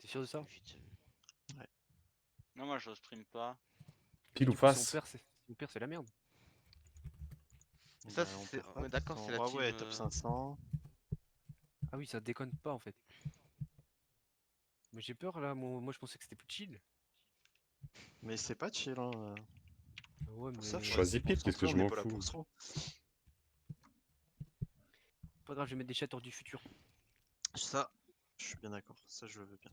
T'es sûr de ça? Vite. Non, moi je stream pas. Pile ou Du coup, si face? on perd, c'est la merde. Ça, Bah, on c'est... perd on pas, est d'accord, c'est la team... Ouais, top 500. Ah oui, ça déconne pas en fait. Mais j'ai peur là, moi je pensais que c'était plus chill. Mais c'est pas chill, hein. Ah ouais, Pour mais ça, faut Choisis rester pile, qu'est-ce que concentré, je on n'est m'en pas là fous. pour se tromper. pas grave, je vais mettre des chatteurs du futur. Ça, je suis bien d'accord. Ça, je veux bien.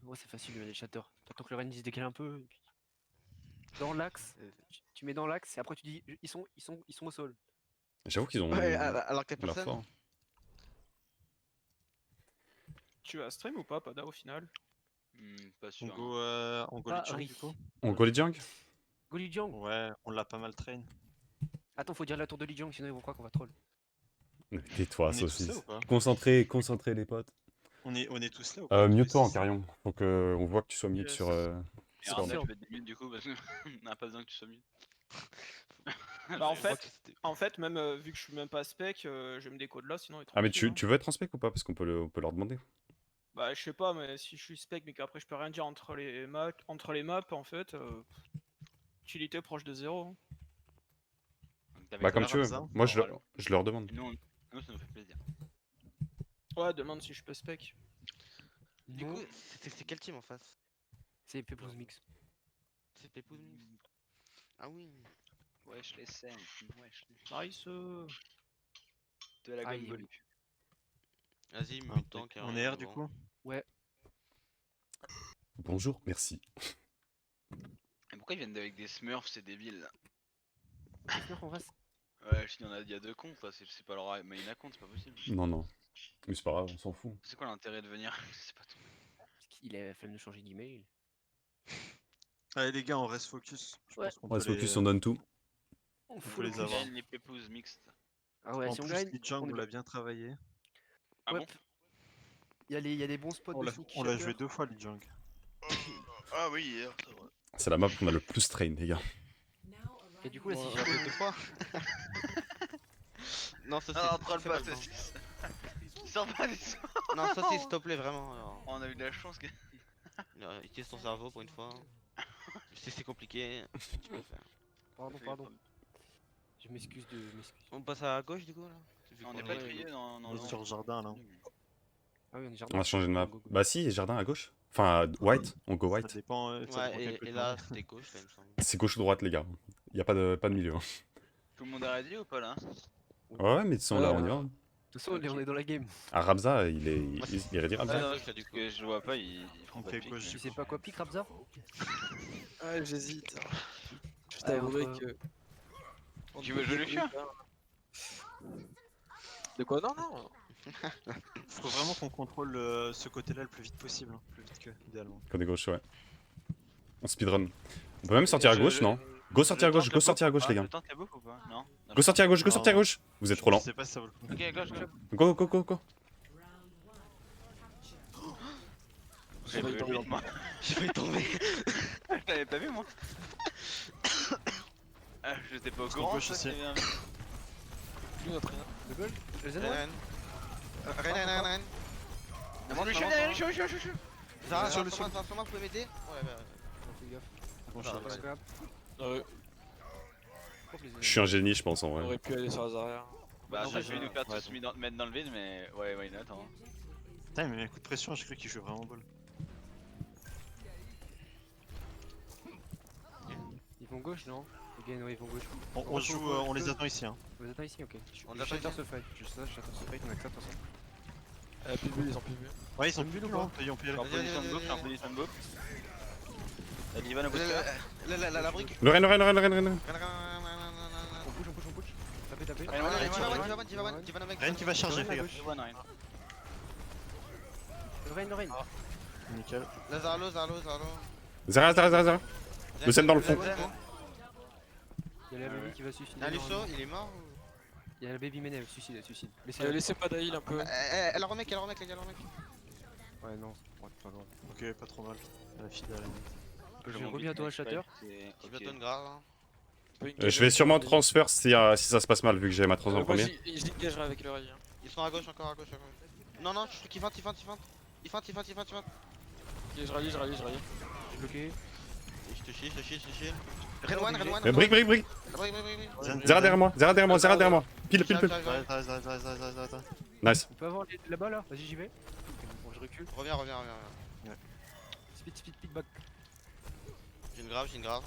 Ouais, c'est facile de mettre des chatteurs. T'attends que le Rennes se décale un peu. Et puis... Dans l'axe, tu mets dans l'axe et après tu dis ils sont au sol. J'avoue qu'ils ont Ouais, alors que t'as la personne. force. Tu vas stream ou pas, Pada, au final? Pas On sûr. go, hein. on go Pas Lee Chang, du Riff. coup. On go les junk? Go Li Jiang. Ouais, on l'a pas mal train. Attends, faut dire la tour de Li Jiang, sinon ils vont croire qu'on va troll. Tais-toi, On est tous saucisse. là ou pas? Concentré les potes. On est tous là ou pas? Mute-toi en carillon. Faut qu'on voit que tu sois mute Yes. sur. Et Discord. Arnaud, tu peux être mute du coup parce qu'on n'a pas besoin que tu sois mute. Bah, en Je crois fait, que c'était- en fait, même vu que je suis même pas spec, je vais me décode là, sinon il est Ah, mais tranquille, hein. tu veux être en spec ou pas? Parce qu'on peut, on peut leur demander. Bah, je sais pas, mais si je suis spec, mais qu'après je peux rien dire entre les maps, en fait, utilité proche de 0. Donc, t'avais Bah, quoi, comme tu veux. Ramza Moi, Bon, alors. je leur demande. Et nous, nous, ça nous fait plaisir. Ouais, demande si je peux spec. Du Non, coup, c'est quel team en face? c'est Peplo's Mix. C'est Pépouze Mix. Ah oui. Wesh les scènes, wesh les... Nice. De la Ah, gomme il- volée. Vas-y, Ah, mute tank. on est R du coup. Bonjour, merci. Et pourquoi ils viennent avec des smurfs, c'est débile là? C'est sûr qu'on reste. Ouais, il y a deux cons quoi, c'est pas leur main account, c'est pas possible. Non, non. Mais c'est pas grave, on s'en fout. C'est quoi l'intérêt de venir? C'est pas tout. Parce qu'il a la flemme de changer d'email. Allez les gars, on reste focus. Je Ouais. pense qu'on On reste peut focus, les... on donne tout. On faut les avoir. Gagne les pépouses mixtes. Ah ouais, En si on plus, gagne, Lee Chang, on on est- l'a bien travaillé. Ah ouais. bon? Il y a des bons spots On de l'a sneak on l'a shatter. joué 2 fois, Lee Chang. Ah oui, hier, c'est vrai. C'est la map qu'on a le plus train, les gars. Et du coup, là, si On je l'a fait peux- 2 fois. Non, ça Ah, c'est... troll fais pas, mal, saucisse. Sors pas des sons. Non, ça c'est s'il te plaît, vraiment. Alors, On a eu de la chance que... utilise ton cerveau pour une fois. Je sais que c'est compliqué. Tu peux faire. Pardon. Je m'excuse de m'excuser. On passe à gauche du coup là? On n'est pas trié dans... On est sur le jardin là. Ah oui, on est On jardin. va changer de map. Go, go. Bah si, jardin à gauche. Enfin, white, on go Ça white. dépend, ça dépend Ouais, quel et côté là on est. c'était gauche là, il me semble. C'est gauche ou droite, les gars. Y a pas de milieu. hein. Tout le monde a ready ou pas là? Ouais, mais de toute façon, là, on y va. De toute façon, on est dans la game. Ah, Rabza, il est ready, Ah Rabza. non, gauche, là, du parce coup. que je le vois pas, il prend On pas fait de pique. gauche, mais- Tu sais pas quoi pique, Rabza? Ouais, j'hésite. Je Ah, t'avouerai entre- que. Tu veux jouer le chien? De quoi? Non, non. Faut vraiment qu'on contrôle ce côté-là le plus vite possible. Hein. Plus vite que, idéalement. Côté gauche, ouais. On speedrun. On peut même sortir à gauche, non? Go sortir à gauche, go sortir à gauche, les gars. Le temps qu'il y a beaucoup ou pas? Non. Go sortir à gauche, go Non, sortir à non. gauche. Vous êtes trop lent. Je sais pas si ça vaut le coup. Ok, gauche, gauche. Go, go, go, go. J'ai pas vu moi. J'ai failli tomber. Je t'avais pas vu moi. Ah, j'étais pas au Sur courant. gauche ça, aussi. c'est bien. Lui, notre rien. Le goal? Le Z Ren. Ren. Je suis. Zara, Sur le sur moi, vous pouvez m'aider? Ouais, bah. Fais gaffe. Bon, Ça je va, sais pas. Ouais, Je suis un génie, je pense, en on vrai. aurait pu aller sur les arrières. Bah, Non, ça mais je vais je- nous faire ouais, tous mettre dans le vide, mais ouais, why not, hein. Putain, il m'a mis un coup de pression, j'ai cru qu'il jouait vraiment ball. Ils vont gauche, non? Ok, ouais, ils vont gauche. On joue, on les attend ici. Hein. Vous êtes ici, ok. On Je attend shatter ici. ce fight. Je shatter ce fight, on accepte ensemble. Plus de bulles, ils ont plus de bulles. Ouais, ils sont T'as plus vu ou loin. pas On peut y aller. Je suis en Vas-y, position de vas-y, book, je suis en vas-y. position de book. T'as dit, Ivan au booster. La brique. Le Ren. On push. Tapez. Allez, voilà, Divan avec. Ren qui va charger, fais gaffe. gauche. One, rien. Le Rain. Nickel. Zara. Zara. Le Zen dans le fond. Il y a la baby qui va suicider. Un Lucio, normalement. il est mort. Il y a la baby Menev, suicide. Laissez Laissez pas d'heal un peu. Elle remake, les gars, elle remake. Ouais, non, ouais, pas grave. Ok, pas trop mal. La fidèle. Je reviens à toi, Shatter. Je vais donner grave. Je vais sûrement transfer si ça se passe mal, vu que j'ai ma trans en premier. Je l'engagerai avec l'oreille. Ils sont à gauche, encore à gauche. Non, je trouve qu'ils feint. Ils feint. je rallie. J'ai bloqué. Je te chie. Ren one. Brick. Brick. Zera derrière moi. Zera derrière moi. Pile. J'arrive. Arrête. Nice. On peut avoir là-bas là. Vas-y, j'y vais. Bon, je recule. Reviens. Speed back. J'ai une grave.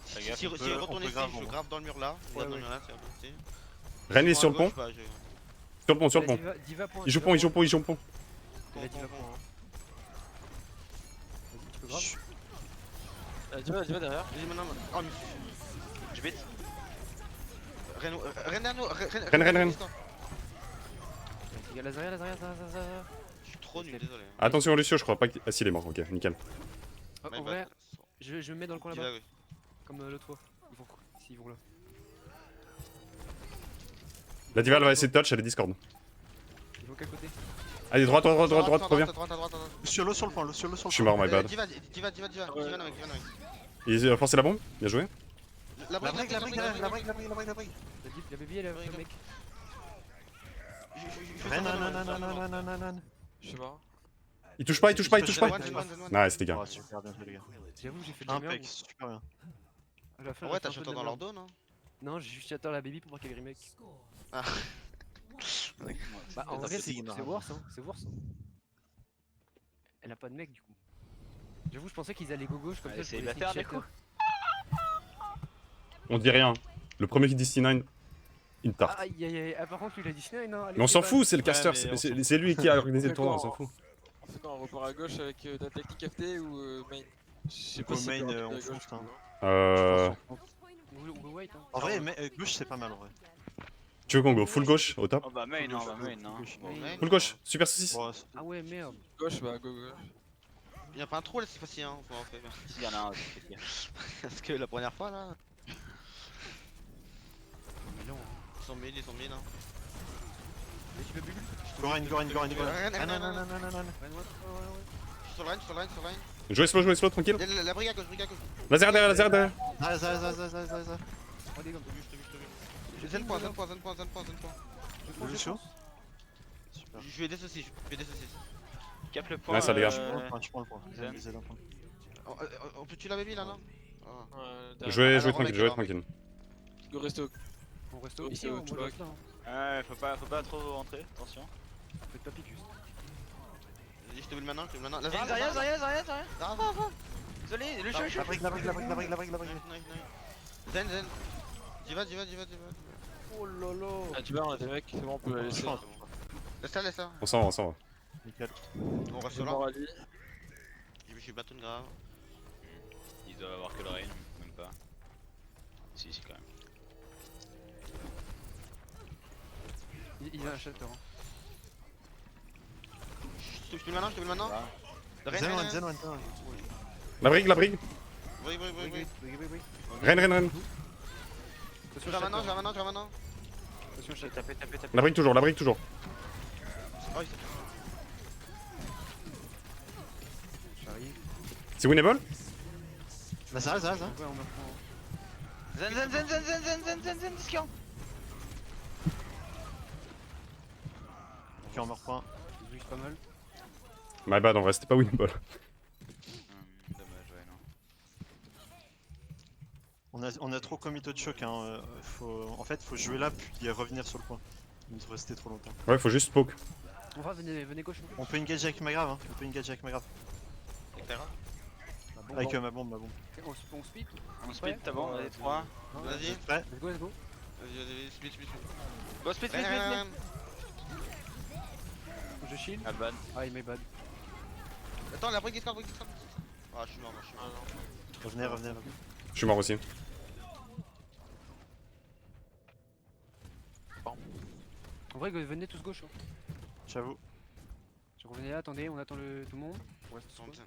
Fais gaffe, Si on peut retourne ici, grave, je on grave dans le mur là. Ouais, Dans le ouais. mur là, c'est un peu ici. Ren est sur le À pont. gauche, pas, Sur le pont. Diva point. Il joue pont. Vas-y, Diva point. Pont. Vas-y, tu peux grave. Diva derrière. Vas-y maintenant. Oh, mais... Je bite. Ren. Ren. Il y a Lazaria. Je suis trop nul, désolé. Attention Lucio, je crois pas que... Ah si, il est mort, ok, nickel. Oh, My en bad. vrai, je me mets dans le coin là-bas. Diva, oui. Comme l'autre fois. Ils vont là. La diva, elle va essayer de touch, elle est Discord. Ils vont qu'à côté. Allez, droite, reviens. Sur le pont. Je suis mort, my bad. Diva, mec. Il a forcé la bombe, bien joué. La La brique. brique. La baby, elle a le mec. Nan. Je suis mort. Il touche pas. Nice les gars. Oh, super bien fait, les gars. J'avoue, j'ai fait de la merde. Impec, super bien. À la fin, Ouais, j'ai t'as fait un peu chanté de dans la leur merde. dos, non? Non, j'ai juste attendu la baby pour voir qu'elle remake. Ah. Bah, en Attends, vrai, c'est c'est marrant. worse, hein. C'est worse. Elle a pas de mec, du coup. J'avoue, je pensais qu'ils allaient go gauche comme Elle ça. est pour les célibataire, sneak du coup. On dit rien. Le premier qui dit C9, une tarte. Aïe. Ah, par contre, lui, il a dit Snake, non. Mais on s'en fout, c'est le Ouais, caster, mais on s'en c'est lui qui a organisé le tournoi, on s'en D'accord. fout. En fait, non, on repart à gauche avec ta technique FT ou main. Je sais Go si main, c'est plus rapide on à gauche, fonce, hein. On go wait, hein. En vrai, gauche c'est pas mal en vrai. Tu veux qu'on go full gauche au top? Oh bah main, non, bah main, non. Ouais. Full gauche, super saucisse. Bon, Ah ouais, merde. Gauche, bah go. Y'a pas un trou là cette fois-ci, hein. Faut en faire. S'il y en a un, c'est bien. Parce que la première fois là. Mais non. Ils sont mid, hein. Mais tu peux bulle. Gorain. Rien, Ah non. Ouais. Je suis sur le line. Jouez slow, tranquille. Y'a la brique à gauche. Laser derrière. Ah, ça. Oh, des gommes. Zen point. Lucio. Super. Je vais des saucisses. Capte le point. Ouais, ça dégage. Je prends le point. Zen. Zen un point. On peut tuer la baby là, non? Jouez Alors, tranquille, mec, tranquille. Go resto. On reste Oh, ici, c'est on au reste là. Ouais, faut pas trop rentrer, attention. Faites pas picus. Vas-y, je te veux le maintenant. Zarya. Désolé, le show. La brique. Zen. Diva. Oh lolo. Ah, tu vas, on a des mecs, c'est bon, on peut la laisser. Laisse ça. On s'en va. Nickel. On reste Je là. mort Ali. Je suis bientôt une grave. Ils doivent avoir que le rain, même pas. Si, quand même. Il a un shelter. Hein. Je te veux le maintenant. Zen one. La brique. Oui. Ren. J'ai Attention, maintenant. Attention, shelter. Tapez. La brique toujours. Oh, il s'est- J'arrive. C'est winnable? Ça. Ouais, on me prend. Zen, discount. Ok, on me reprend. Ils jouent pas mal. My bad, en vrai, c'était pas winnable. Dommage, ouais, non. On a trop committed de choc. Hein. En fait, faut jouer là puis revenir sur le point. Il nous restait trop longtemps. Ouais, faut juste poke. On va, venez gauche. On peut engager avec ma grave. Hein. Avec ma bombe. On speed. On speed, t'as bon, on est 3. Vas-y. Prêt? Let's go. Vas-y, split. Go, speed. Je shield. Ah, ban. Ah, my bad. Attends, la brique Discord. Ah, je suis mort. Revenez. Je suis mort aussi. En vrai, venez tous gauche. Hein. J'avoue. Je revenais là, attendez, on attend tout le monde. On reste tous gauche.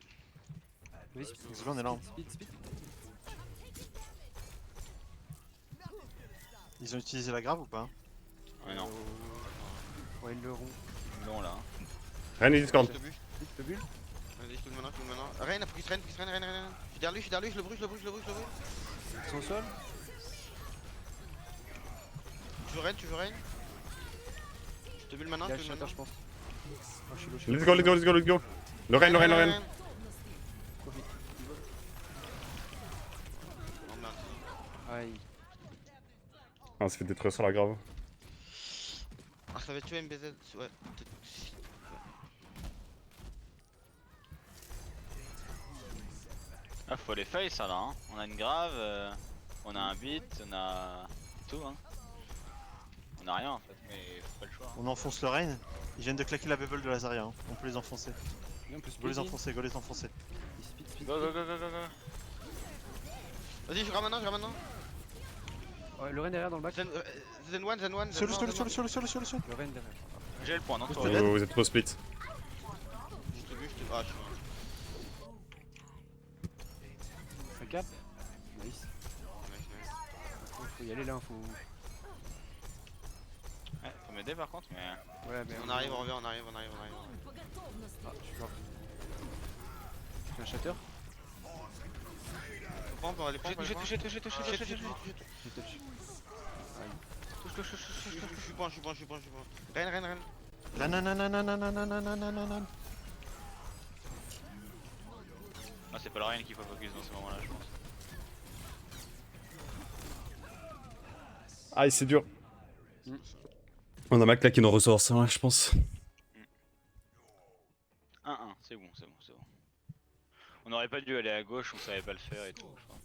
Vas-y, speed. Désolé, on est là. Speed. Ils ont utilisé la grave ou pas? Ouais, non. Ouais, ils le rond. Non, là. Ren et Discord. Je te bûche. Le bulle. Vas-y, je te le maintenant. Rien, focus Ren. Je suis derrière lui, je le brûle. Ils sont au sol. Tu veux Ren. Je te bûle maintenant, Il a le shelter, je pense. Oh, je suis low. Let's go. Lorraine. Non, merde. Aïe. Ah, on s'est fait détruire sur la grave. Ah, ça va tuer MBZ. Ouais. Ah, faut les feuilles ça là, hein. On a une grave, on a un beat, on a tout, hein. On a rien en fait, mais faut pas le choix. On enfonce le Rain. Ils viennent de claquer la bubble de Lazaria. Hein. On peut les enfoncer. Et on peut Go les speed, enfoncer, go les enfoncer. speed. Go go go go go go. Vas-y, je ramène un, je ramène un. Ouais, Lorraine derrière dans le bac. Zen 1, Zen 1. Sur le Zen 1. Lorraine derrière. J'ai le point, non Pousse toi. tes dead. Vous êtes trop split. Je t'ai vu, je t'ai vu. Ah, je suis. Ça cap. Nice. Faut y aller là, faut. Ouais, faut m'aider par contre, mais. Ouais, mais On arrive, on revient, on arrive. Ah, je suis mort. J'ai un shatter. Pompe, on va les pomper. Touché. J'ai touch. Je suis point. Reine. Nan. Ah, c'est pas la reine qu'il faut focus dans ce moment-là, je pense. Ah, c'est dur. On a mal claqué nos ressources, hein, je pense. 1-1, c'est bon. On aurait pas dû aller à gauche, on savait pas le faire et tout, je crois.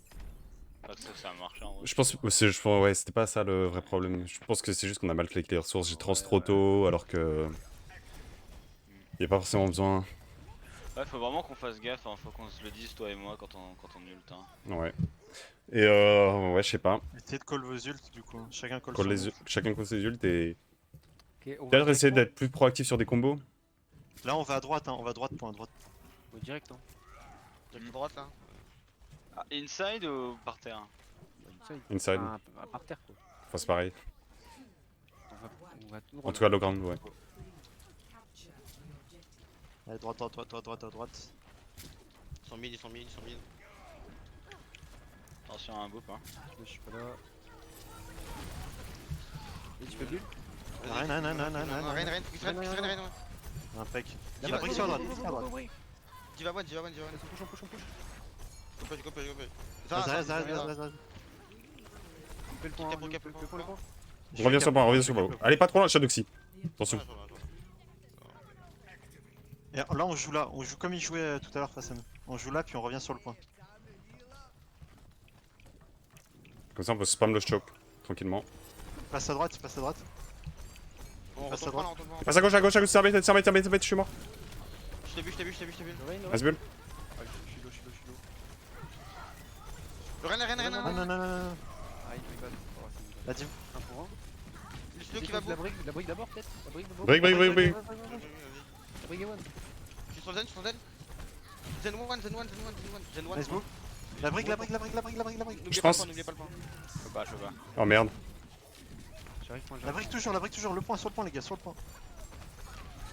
Pas que ça a marché en vrai. Je pense ouais, c'était pas ça le vrai problème. Je pense que c'est juste qu'on a mal claqué les ressources. J'ai trans trop tôt alors que. Y a pas forcément besoin. Ouais, faut vraiment qu'on fasse gaffe, hein. Faut qu'on se le dise, toi et moi, quand on ult. Hein. Ouais. Et ouais, je sais pas. Essayez de call vos ults du coup. Chacun call Call son les ult. chacun call ses ults et. Ok, on va Peut-être essayer directement. d'être plus proactif sur des combos. Là on va à droite, hein. On va à droite, point à droite. Ouais, direct, hein. Direct à droite là. Ah, inside ou par terre? Inside. Enfin, par terre quoi. Enfin, c'est pareil. On va tout En tout cas, low ground, ouais. Allez, droite. Ils sont mid. Attention à un boop, hein. Je suis pas là. Et tu peux build? Reine, focus Reine, ouais. Impec. Dis La va, brique sur la droite. Dis va one. Copé. Vas-y. Fais le point, Cap, le cap, point. On revient sur le point, Allez, pas trop loin, Shadowxy. Attention. Et là on joue comme il jouait tout à l'heure face à nous. On joue là puis on revient sur le point. Comme ça, on peut spam le choke tranquillement. Passe à droite. On Passe à retourne droite. pas là, on retourne pas. Passe à gauche, c'est un bête, je suis mort. Je t'ai vu. Lorraine, Nice bull. Ah, je suis low. Reine. Non. Ah, il va. Oh, c'est La div. un pour un. Le slow qui va La beau. brique d'abord peut-être. La brique d'abord. Brique. La brique est one. Je suis sur Zen. Zen 1. Nice move. La brique. Je pense. N'oubliez pas le point. Je peux pas. Oh merde. J'arrive, point, La brique toujours. Le point sur le point les gars, sur le point.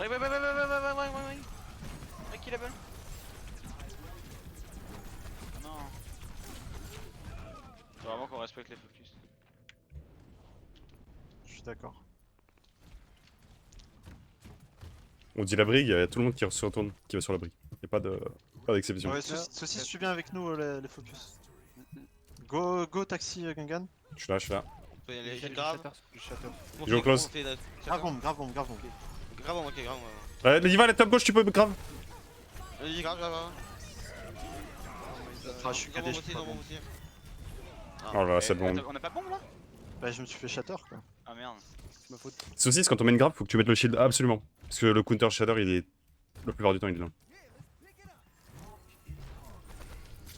Ouais. Qui la balle? Non. Faut vraiment qu'on respecte les focus. Je suis d'accord. On dit la brigue, il y a tout le monde qui se retourne, qui va sur la brigue. Y a pas d'exception. Ouais, ceci suis bien avec nous les focus. Go taxi Gangan. Je suis là. On peut y aller, J'ai j'ai grave. le shatter. Il joue close. Grave bombe. Grave, ok. Liva, la top gauche, tu peux grave. Vas-y, grave. Ah, je suis Dans cadé, mon je aussi, peux pas dans mon bombe. aussi. Oh là là, cette bombe. On a pas de bombe là? Bah je me suis fait shatter quoi. Ah merde. C'est ma faute. Ceci, quand on met une grave, faut que tu mettes le shield absolument. Parce que le counter shatter, il est. La plupart du temps, il est là.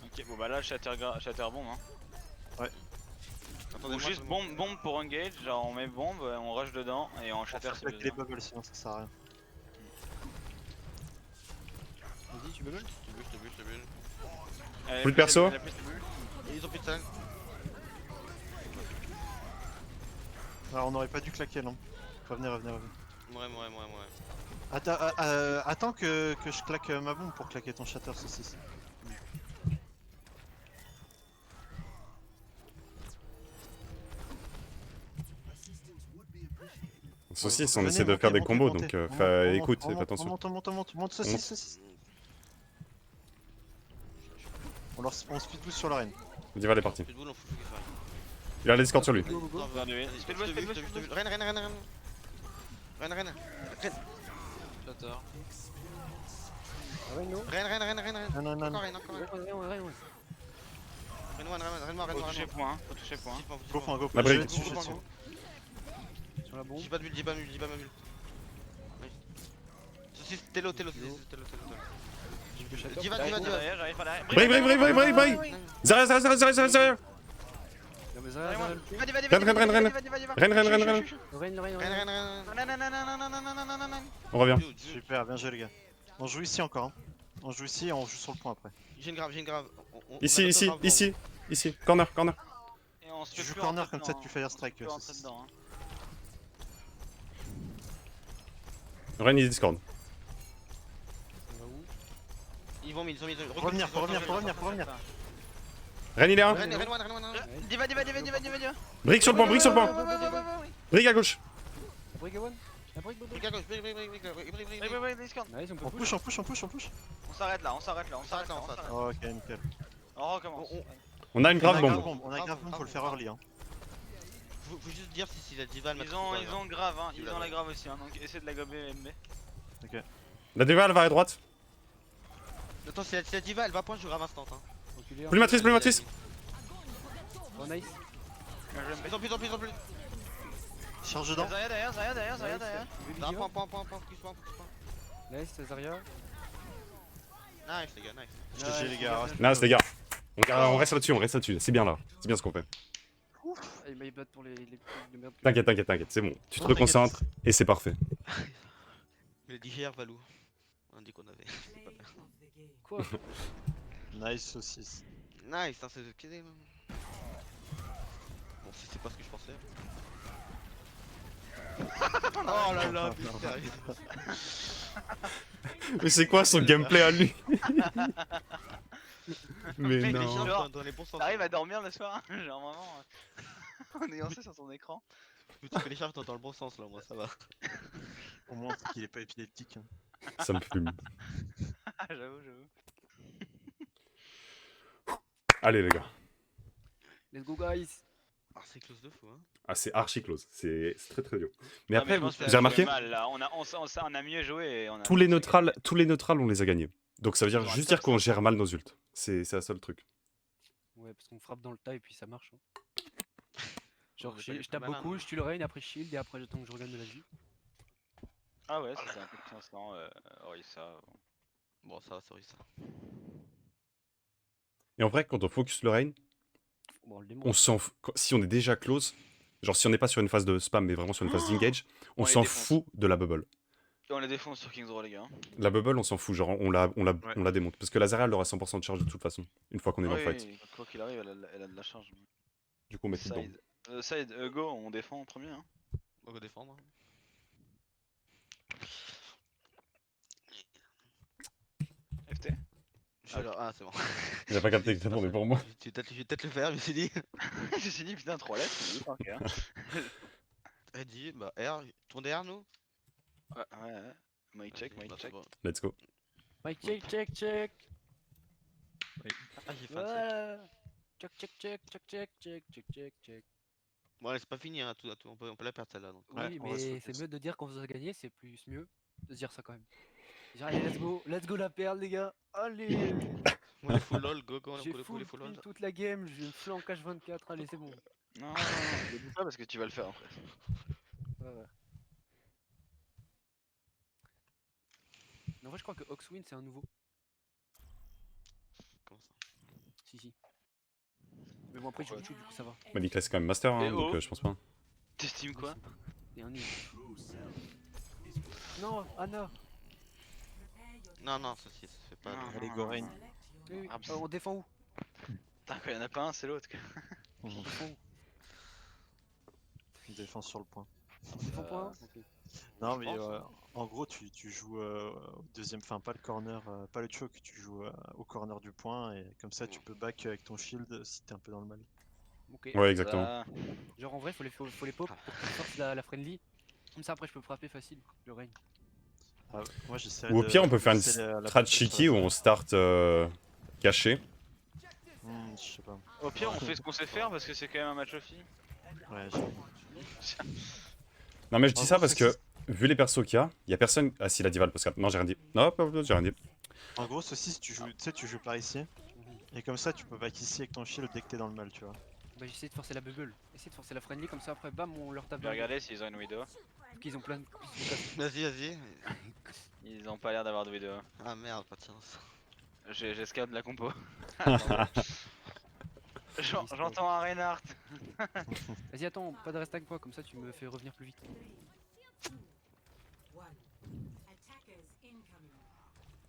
Ok, bon bah là, shatter bombe, hein. Attendez, Ou juste bombe pour engage, genre on met bombe, on rush dedans et on shatter si Avec les besoin. bubbles sinon ça sert à rien. Vas-y, tu peux build? Je t'ai vu. Allez, Plus de perso. la plus de bulle. Ils ont plus de talent. Alors on aurait pas dû claquer non. Revenez. Ouais. Attends que je claque ma bombe pour claquer ton shatter saucisse. Saucisse, on Venez, essaie de faire des montez, combos, montez. donc On monte, écoute, on fais attention. monte saucisse. On speed boost sur la reine. Diva elle est partie. Pitbull, on fout le faire. Il a les escortes sur lui. Reine. Shatter. Ah ouais, non. Reine. Non, non, non. Encore Ouais, Reine. ouais. Reine. Faut toucher point, faut toucher point. Go point, go La point. brique. Je vais dessus, je vais dessus. Sur la bombe. Dis pas de bulle, dis pas ma bulle. Ceci, télo. J'ai le shatter. Diva. J'arrive pas là. Break. Zarya. Non, mais Zarya, Zarya, le pied. Reine. On revient. Super, bien joué les gars. On joue ici encore. Hein. On joue ici et on joue sur le point après. J'ai une grave. Ici. Corner. Et on se Tu fait joues plus corner rentrer comme ça dedans, tu fais air strike. plus rentrer dedans, hein. Reine il discord. Ils vont mid. Faut revenir. Reine il est 1. Reine. Diva. Brick sur le point. Brick à gauche. Brick one. La brick, Brick à gauche, brick. Nice, on peut On push. push. On s'arrête là. Oh, ok, nickel. On recommence. On a une grave On a bombe. On a grave bombe, faut le faire early. Hein. Faut juste dire si la diva elle Ils ont grave, hein. Ils ont la grave aussi, hein. Donc essaie de la gober MB. La Diva elle va à droite. Attends, si la diva elle va point, je grave instant. Hein. Reculer. Plus matrice. Oh, nice. Plus. Charge dedans. Zarya derrière. Point. Nice, Zarya. Nice les gars, nice. GG les gars. Nice les gars. On reste là-dessus. C'est bien là. C'est bien ce qu'on fait. Ah, il m'a battu pour les coups de merde. T'inquiète. C'est bon. Tu te reconcentres et c'est parfait. Mais DGR Valou. On dit qu'on avait. C'est pas bien. Quoi? Nice saucisse. Nice, hein, c'est ok. Bon, si c'est pas ce que je pensais. Oh là là, putain. Mais c'est quoi son gameplay à lui? Mais Mais non. genre, Dans les bons sens. T'arrives à dormir le soir, hein. Genre vraiment en ayant ça sur ton écran. Tu télécharges dans le bon sens là, moi ça va. Au moins qu'il est pas épileptique. Hein. Ça me fume. Ah, j'avoue. Allez les gars. Let's go, guys. Ah, c'est close de fou, hein. Ah c'est archi close. C'est très dur. Mais Non, après, je pense vous que avez ça remarqué? fait mal, là. On a mieux joué. Et on a... Tous les neutrales, on les a gagnés. Donc ça veut dire Ouais, juste ça, dire qu'on gère mal nos ults. C'est la seule truc. Ouais, parce qu'on frappe dans le tas et puis ça marche. Hein. Genre, Ouais, t'as je tape malin, beaucoup, hein. je tue le rain, après je shield et après j'attends que je regagne de la vie. Ah ouais, c'était un peu plus instant. Oui, ça. Bon, ça va, sorry ça. Et en vrai, quand on focus le rain, Bon, le démon. on s'en fout. Si on est déjà close, genre si on n'est pas sur une phase de spam mais vraiment sur une phase d'engage, On on les s'en défonce. fout de la bubble. Et on les défonce sur King's Row, les gars. La bubble, on s'en fout, genre on la démonte. Parce que la Zarya, elle aura 100% de charge de toute façon, une fois qu'on est dans le fight. Oui, quoi qu'il arrive, elle a de la charge. Du coup, on met tout dedans. Side, go, on défend en premier. Hein. On va défendre. FT. Ah, c'est bon. Il a pas capté que t'attendais pour moi. Je vais peut-être le faire, je me suis dit. Je me suis dit, putain, 3 lettres, c'est par cœur. Ready, bah R, tourne derrière nous. Ouais. My check. Bah, c'est bon. Let's go. Mike, check. Ah, j'ai fait un check. Check. Bon, allez, c'est pas fini, hein, tout, on peut la perdre celle-là. Donc. Oui, Ouais, on va se mais focus. c'est mieux de dire qu'on vous a gagné, c'est plus mieux de se dire ça quand même. Dire, allez, let's go la perle, les gars. Allez, Moi, les full lol, go, j'ai les full full lol. pin toute la game, je flank H24, allez, c'est bon. Non, je dis pas parce que tu vas le faire après. Ouais. En vrai, je crois que Oxwin c'est un nouveau. Comment ça? Si. Mais bon, après, je joue du coup, ça va. Mais Nicolas, c'est quand même master, hein, Et donc oh. je pense pas. T'estimes quoi? Et un nid. Non, Anna. Non, ça se fait pas. Non. Allez, go rain. Oui. Ah, On défend où? Putain, quand y'en a pas un, c'est l'autre. On défend où? Défense sur le point. On défend point? Ok. Non, Je mais pense, en gros, tu joues au deuxième, enfin pas le corner, pas le choke, tu joues au corner du point et comme ça tu peux back avec ton shield si t'es un peu dans le mal. Ok. Ouais, exactement. Ça... Genre en vrai, faut les pop pour qu'ils sortent la friendly. Comme ça, après, je peux frapper facile le rain. Ah, moi j'essaierai Ou au de pire, on peut faire une pousser la strat bubble sur la cheeky où on start caché. je sais pas. Au pire, on fait ce qu'on sait faire parce que c'est quand même un match of filles. Ouais, Non, mais je dis En ça gros, parce que, ceci- vu les persos qu'il y a personne. Ah, si, la diva, le Pascal. Non, j'ai rien dit. Non, j'ai rien dit. En gros, ceci, tu joues, tu sais, tu joues par ici. Et comme ça, tu peux back ici avec ton shield dès que t'es dans le mal, tu vois. Bah j'essaie de forcer la bubble. Essayer de forcer la friendly comme ça après bam on leur tape Je dans vais le dos. regarder s'ils ont une widow. Parce qu'ils ont plein de. Vas-y, vas-y. Ils ont pas l'air d'avoir de widow. Ah merde, pas de chance. J'ai scout de la compo. J'entends un Reinhardt. Vas-y attends, pas de reste avec moi comme ça tu me fais revenir plus vite.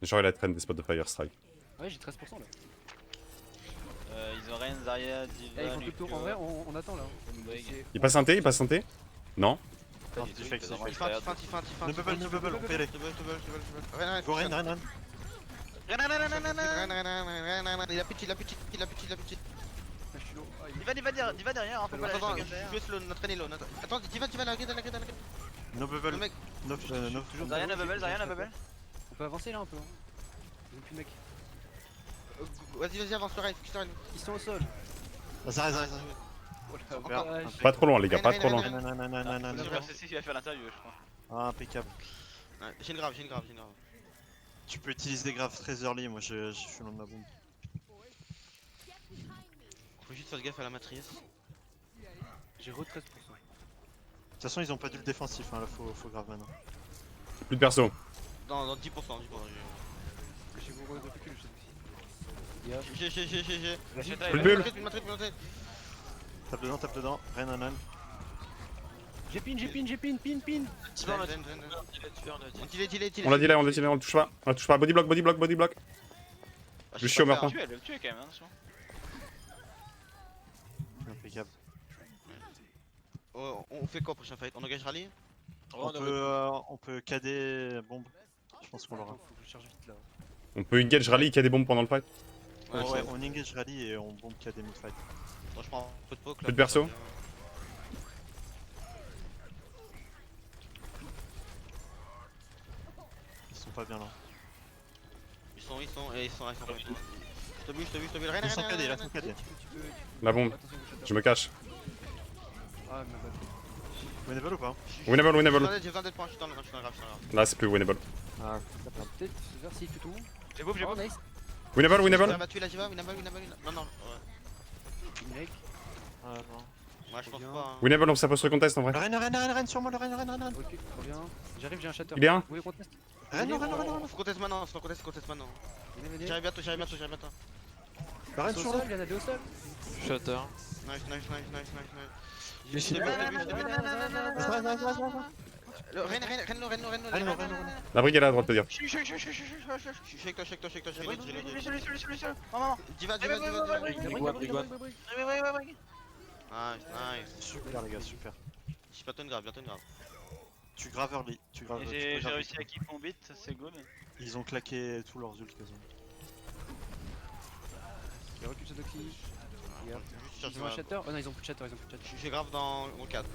Genre, il a traîne des spots de Fire Strike. Ouais j'ai 13% là. Ils ont Reign, Zarya, Eh, Diva, il faut que le tour en Lucio, vrai on attend là. Moonbrig. C'est- Il passe un T, il passe un T. Non. Pas Non, du tout, defect, ils ont defect. Zarya. No bubble, no bubble, on peut y aller. Rien, Go, Ren, Ren, Ren. Il a petit, il a petit, il a petit, il a petit. Ah, je suis lourd. Ah, Diva derrière, hein, faut pas la Attends, lâcher je derrière. suis slow, notre traîne est low. Attends, tu vas la grid, No bubble, Le mec, no, no. Zarya na bubble, Zarya na bubble. On peut avancer là un peu. Hein. Ils ont plus de mecs. vas-y, avance le raid, focus le raid. Ils sont au sol. Zarya, Zarya, Zarya. Encore. Pas trop loin, les gars, pas trop loin. Non, non, non, non, non, non, non. Super CC qui va faire l'interview, je crois. Ah, impeccable. Ouais, j'ai une grave. Tu peux utiliser des graves très early, moi je suis loin de ma bombe. Faut juste faire gaffe à la matrice. J'ai re 13%. De toute façon, ils ont pas dû le défensif, hein, là faut grave maintenant. Plus de perso. Dans 10%, J'ai vos recul je sais aussi. J'ai. Plus de bulle. Une matrice. Tape dedans, Ren, Ren, Ren. J'ai pin. Zen. On l'a dit là, on le touche pas. On le touche pas. Body block. Lucio meurt pas. Le tuer quand même, hein, attention. Impeccable. On fait quoi prochain fight? On engage rallye? On peut cader bombe. Je pense qu'on l'aura. Attends, faut que je charge vite là. On peut engage rally qui a des bombes pendant le fight. Ouais, Ouais, on engage rally et on bombe KD mid-fight. je prends un peu de poke là. Plus de perso. Ils sont pas bien là. Ils sont pas. Je te bouge, Rien, Ils sont KD, là, ils sont KD. Tu peux. La bombe. Attention, Je me cache. Ah ma bad. Winnable ou pas? Winnable. J'ai besoin d'être point, je suis dans le grave. Là, c'est plus winnable. Ah, Ça peut peut-être se faire s'il tue tout le monde. J'ai beau, Oh nice. Winnable. On va tuer la Jiva, winnable. Non, ouais. Une leg. ah non. Moi je pense Bien. pas. Hein. Winnable, ça peut se recontest en vrai. Ren, sur moi, le Ren. Ok, trop bien. J'arrive, j'ai un shatter. Il est un. Oui, contest. Ren. Faut contest maintenant, Venez. J'arrive bientôt. Le Ren Au sur sol, le. il y en a deux au sol. Shatter. Nice. J'ai Je te Ren. La brigue est là à droite, peut dire. Je suis avec toi, j'ai reload. Diva. Nice. Super les gars, super. J'ai bientôt une grave. Tu graves early, J'ai graves réussi vite. à keep mon beat, c'est good. Ils ont claqué tous leurs ults quasiment. Il recule ce doxy. Regarde. Juste chercher Ils ont un ma. shatter. Oh non, ils ont plus de shatter. J'ai grave dans 4.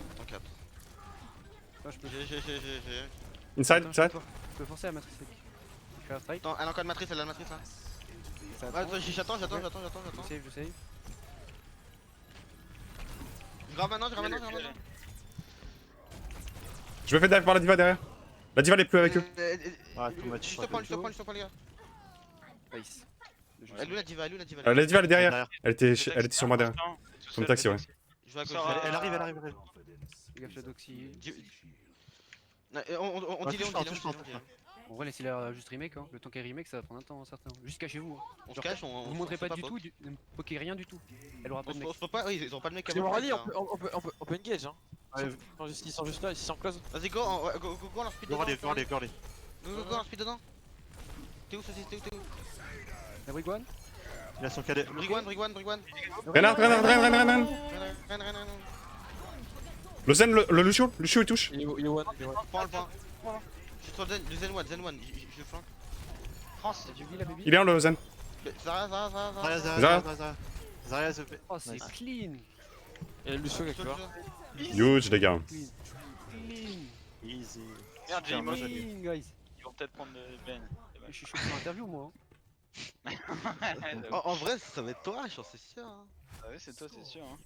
Ah, je peux. J'ai. Inside. Je peux forcer la matrice. Je fais un strike. Attends, elle a encore une matrice, elle a la matrice là. Ça Ouais, attend. j'attends. Je save. Je grave maintenant. Je me fais dive par la diva derrière. La diva elle est plus avec eux. Ah, too much. Je te prends, les gars. Nice. Le jeu, Elle est où la diva? La diva elle est derrière. Derrière. Elle était sur moi derrière. Comme taxi, ouais. Je joue à gauche. Sors, Elle arrive. c'est- Gaffe le doxy. On dit En vrai, laissez-la juste remake. Hein. Le temps qu'elle remake, ça va prendre un temps certain. Juste cachez-vous. Hein. On se cache, Vous montrez pas du tout, ne poquez rien du tout. Elle aura pas de mec. On se peut pas, oui, ils ont pas de mec à C'est bon, moi. rallye, on peut engage, hein. Ouais, Ils sont juste là, ils sont close. Vas-y, go, on leur speed go dedans. rally. Go, on leur speed dedans. T'es où, T'es où La Brigone. Il a son KD. Brigwan. Renard. Le Zen, le Lucio il touche. Il est one. Prends le point. Je suis sur le Zen One, je le flanque. France. J'ai vu la baby. Il est un le Zen. Zarya the P. Oh, c'est Nice. clean. Et Lucio quelque part. Huge les gars. Clean. Easy. Merde, j'ai Super, moi, emote. j'allais. Clean, guys. Ils vont peut-être prendre le Ben. Je suis chaud pour l'interview, moi. Hein. En vrai, ça va être toi, j'en suis sûr. Hein. Ah ouais, c'est toi, c'est sûr. Hein.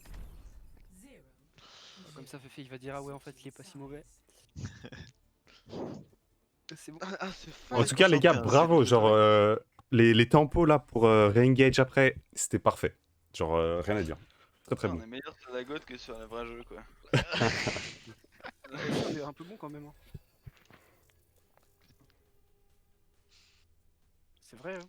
Comme ça, Fefe, il va dire ah ouais, en fait, il est pas si mauvais. C'est bon. Ah, c'est fou. En tout cas, les gars, bravo. Genre, les tempos là pour re-engage après, c'était parfait. Genre, rien à dire. Très très On bon. est meilleur sur la gote que sur le vrai jeu, quoi. On est un peu bon quand même. Hein. C'est vrai. Hein.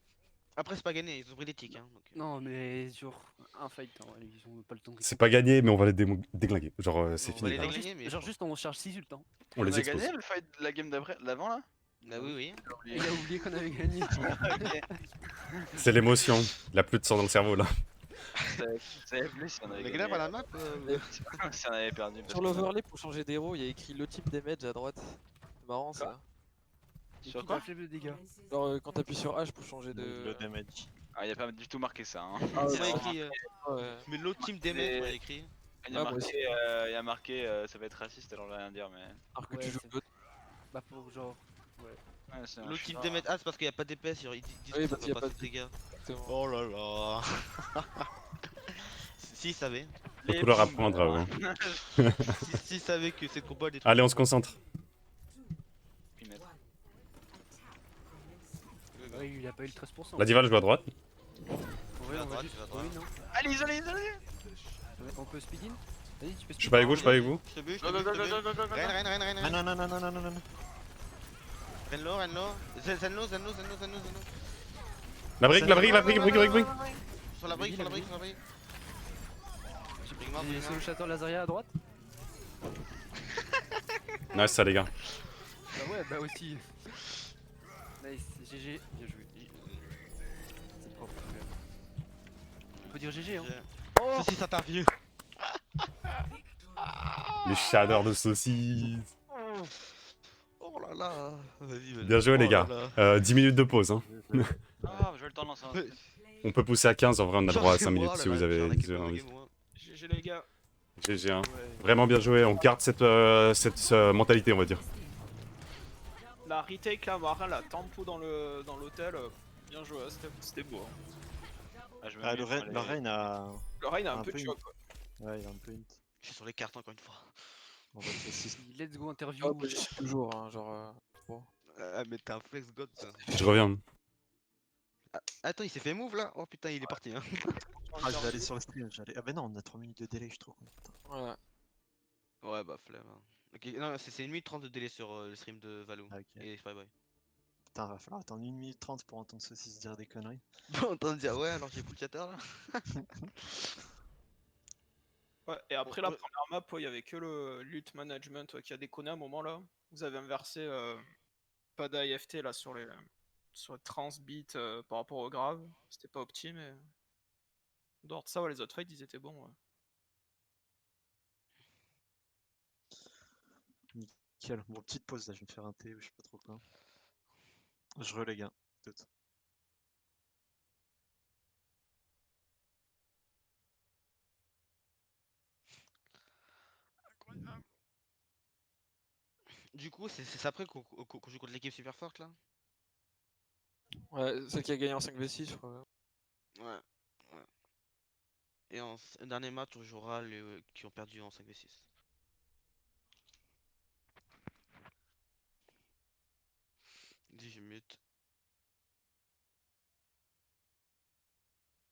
Après, c'est pas gagné, ils ont pris des tics. Hein, donc... Non, mais genre un fight, hein, ils ont pas le temps. C'est pas gagné, mais on va les déglinguer. Genre, c'est On va fini. les là. déglinguer, mais Genre juste on charge 6 ult. Hein. On On les a expose. gagné le fight de la game d'après, l'avant là? Bah oui, oui. Il a oublié qu'on avait gagné. Ok. C'est l'émotion. Il a plus de sang dans le cerveau là. Ça avait plus si on avait Les gagné. gars, à la map Si on avait perdu. parce Sur que- l'overlay pour changer d'héros, il y a écrit le type damage à droite. C'est marrant ça. Sur quoi? Flemme de dégâts. Genre quand t'appuies sur H pour changer Le de. damage. Ah, y a pas du tout marqué ça. Hein. Ah C'est ouais, écrit. ouais. Mais l'autre team damage, on a écrit. Il y a Ah, moi marqué, aussi. il y a marqué ça va être raciste, alors je vais rien dire, mais. Alors que Ouais, tu joues c'est- God. Bah pour genre. Ouais, c'est un L'autre team chat. damage, ah, c'est parce qu'il y a pas d'épée, genre ils disent Oui, que ça parce qu'il y fait a pas pas de dégâts. Exactement. Oh là là. S'ils savaient. Faut tout leur apprendre. Ouais. S'ils savaient que cette combat des Allez, on se concentre. Punaise. Ouais, il a pas eu le 13%. La diva, je joue à droite. Ouais, Tu vas à on va droite, juste tu vas à droite. win, hein. Allez, isolé. On peut speed in. Vas-y, tu peux Je suis speed pas in. avec vous, je suis pas avec vous. Je te bute, je Go te go bute, go je te go bute. go go go. Reine. Ah non, non, non, non, non, non, non. Renlo. Zenlo. La brique. Sur la brique. Brique mort, J'ai brique solo mort. chaton Lazaria à droite. Nice, ça, les gars. Bah ouais, bah aussi. Nice, GG, bien joué. C'est propre. On peut dire GG, hein. Ceci, ça t'a vieux. Les shaders de saucisses. Oh là là. Vas-y. Bien joué, les gars. 10 minutes de pause. Hein. Ah, je vais le temps de lancer un truc. On peut pousser à 15, en vrai, on a le droit à 5 minutes si vous avez envie. GG les gars. GG, hein. Vraiment bien joué. On garde cette mentalité, on va dire. La retake là, Marin, la tempo dans l'hôtel, bien joué, c'était beau. Hein. Ah, je me Ah, mets le pour aller- Rain a. Le Rain a un Un peu de peu choc quoi. Ouais, il a un peu une. Je suis sur les cartes encore une fois. On va te laisser. Let's go interview. Ah, moi j'y suis toujours, hein, genre. Bon. Ah, mais t'es un flex god. toi. Je reviens. Ah, attends, il s'est fait move là. Oh putain, il est parti. Hein. Ah, je vais aller sur le stream. Ah, bah non, on a 3 minutes de délai, je suis trop con. Putain. Voilà. Ouais, bah flemme. Hein. Ok, non, c'est 1 minute 30 de délai sur le stream de Valou Ah, ok. et Spyboy. Putain, va falloir attendre 1 minute 30 pour entendre ceci se dire des conneries. Bon, en train de dire ouais, alors j'ai full chatter là. Ouais, et après la Ouais. première map, il y avait que le loot management qui a déconné à un moment là. Vous avez inversé pas d'AFT là sur les transbits par rapport au grave. C'était pas optim mais. En dehors de ça, ouais, les autres fights ils étaient bons. Ouais. Nickel. Bon, petite pause là, je vais me faire un thé ou je sais pas trop quoi. Je relais, gars. Tout. Du coup, c'est après qu'on joue contre l'équipe super forte là. Ouais, celle qui a gagné en 5v6, je crois. Ouais. Et en dernier match, on jouera les qui ont perdu en 5v6. Dis, je mute.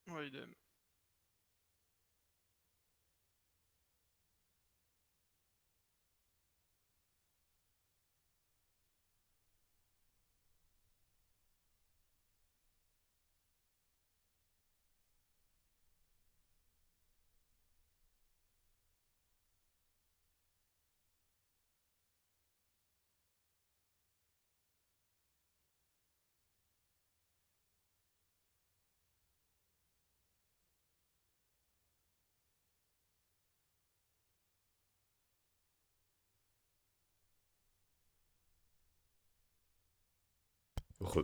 Ouais, idem. Re.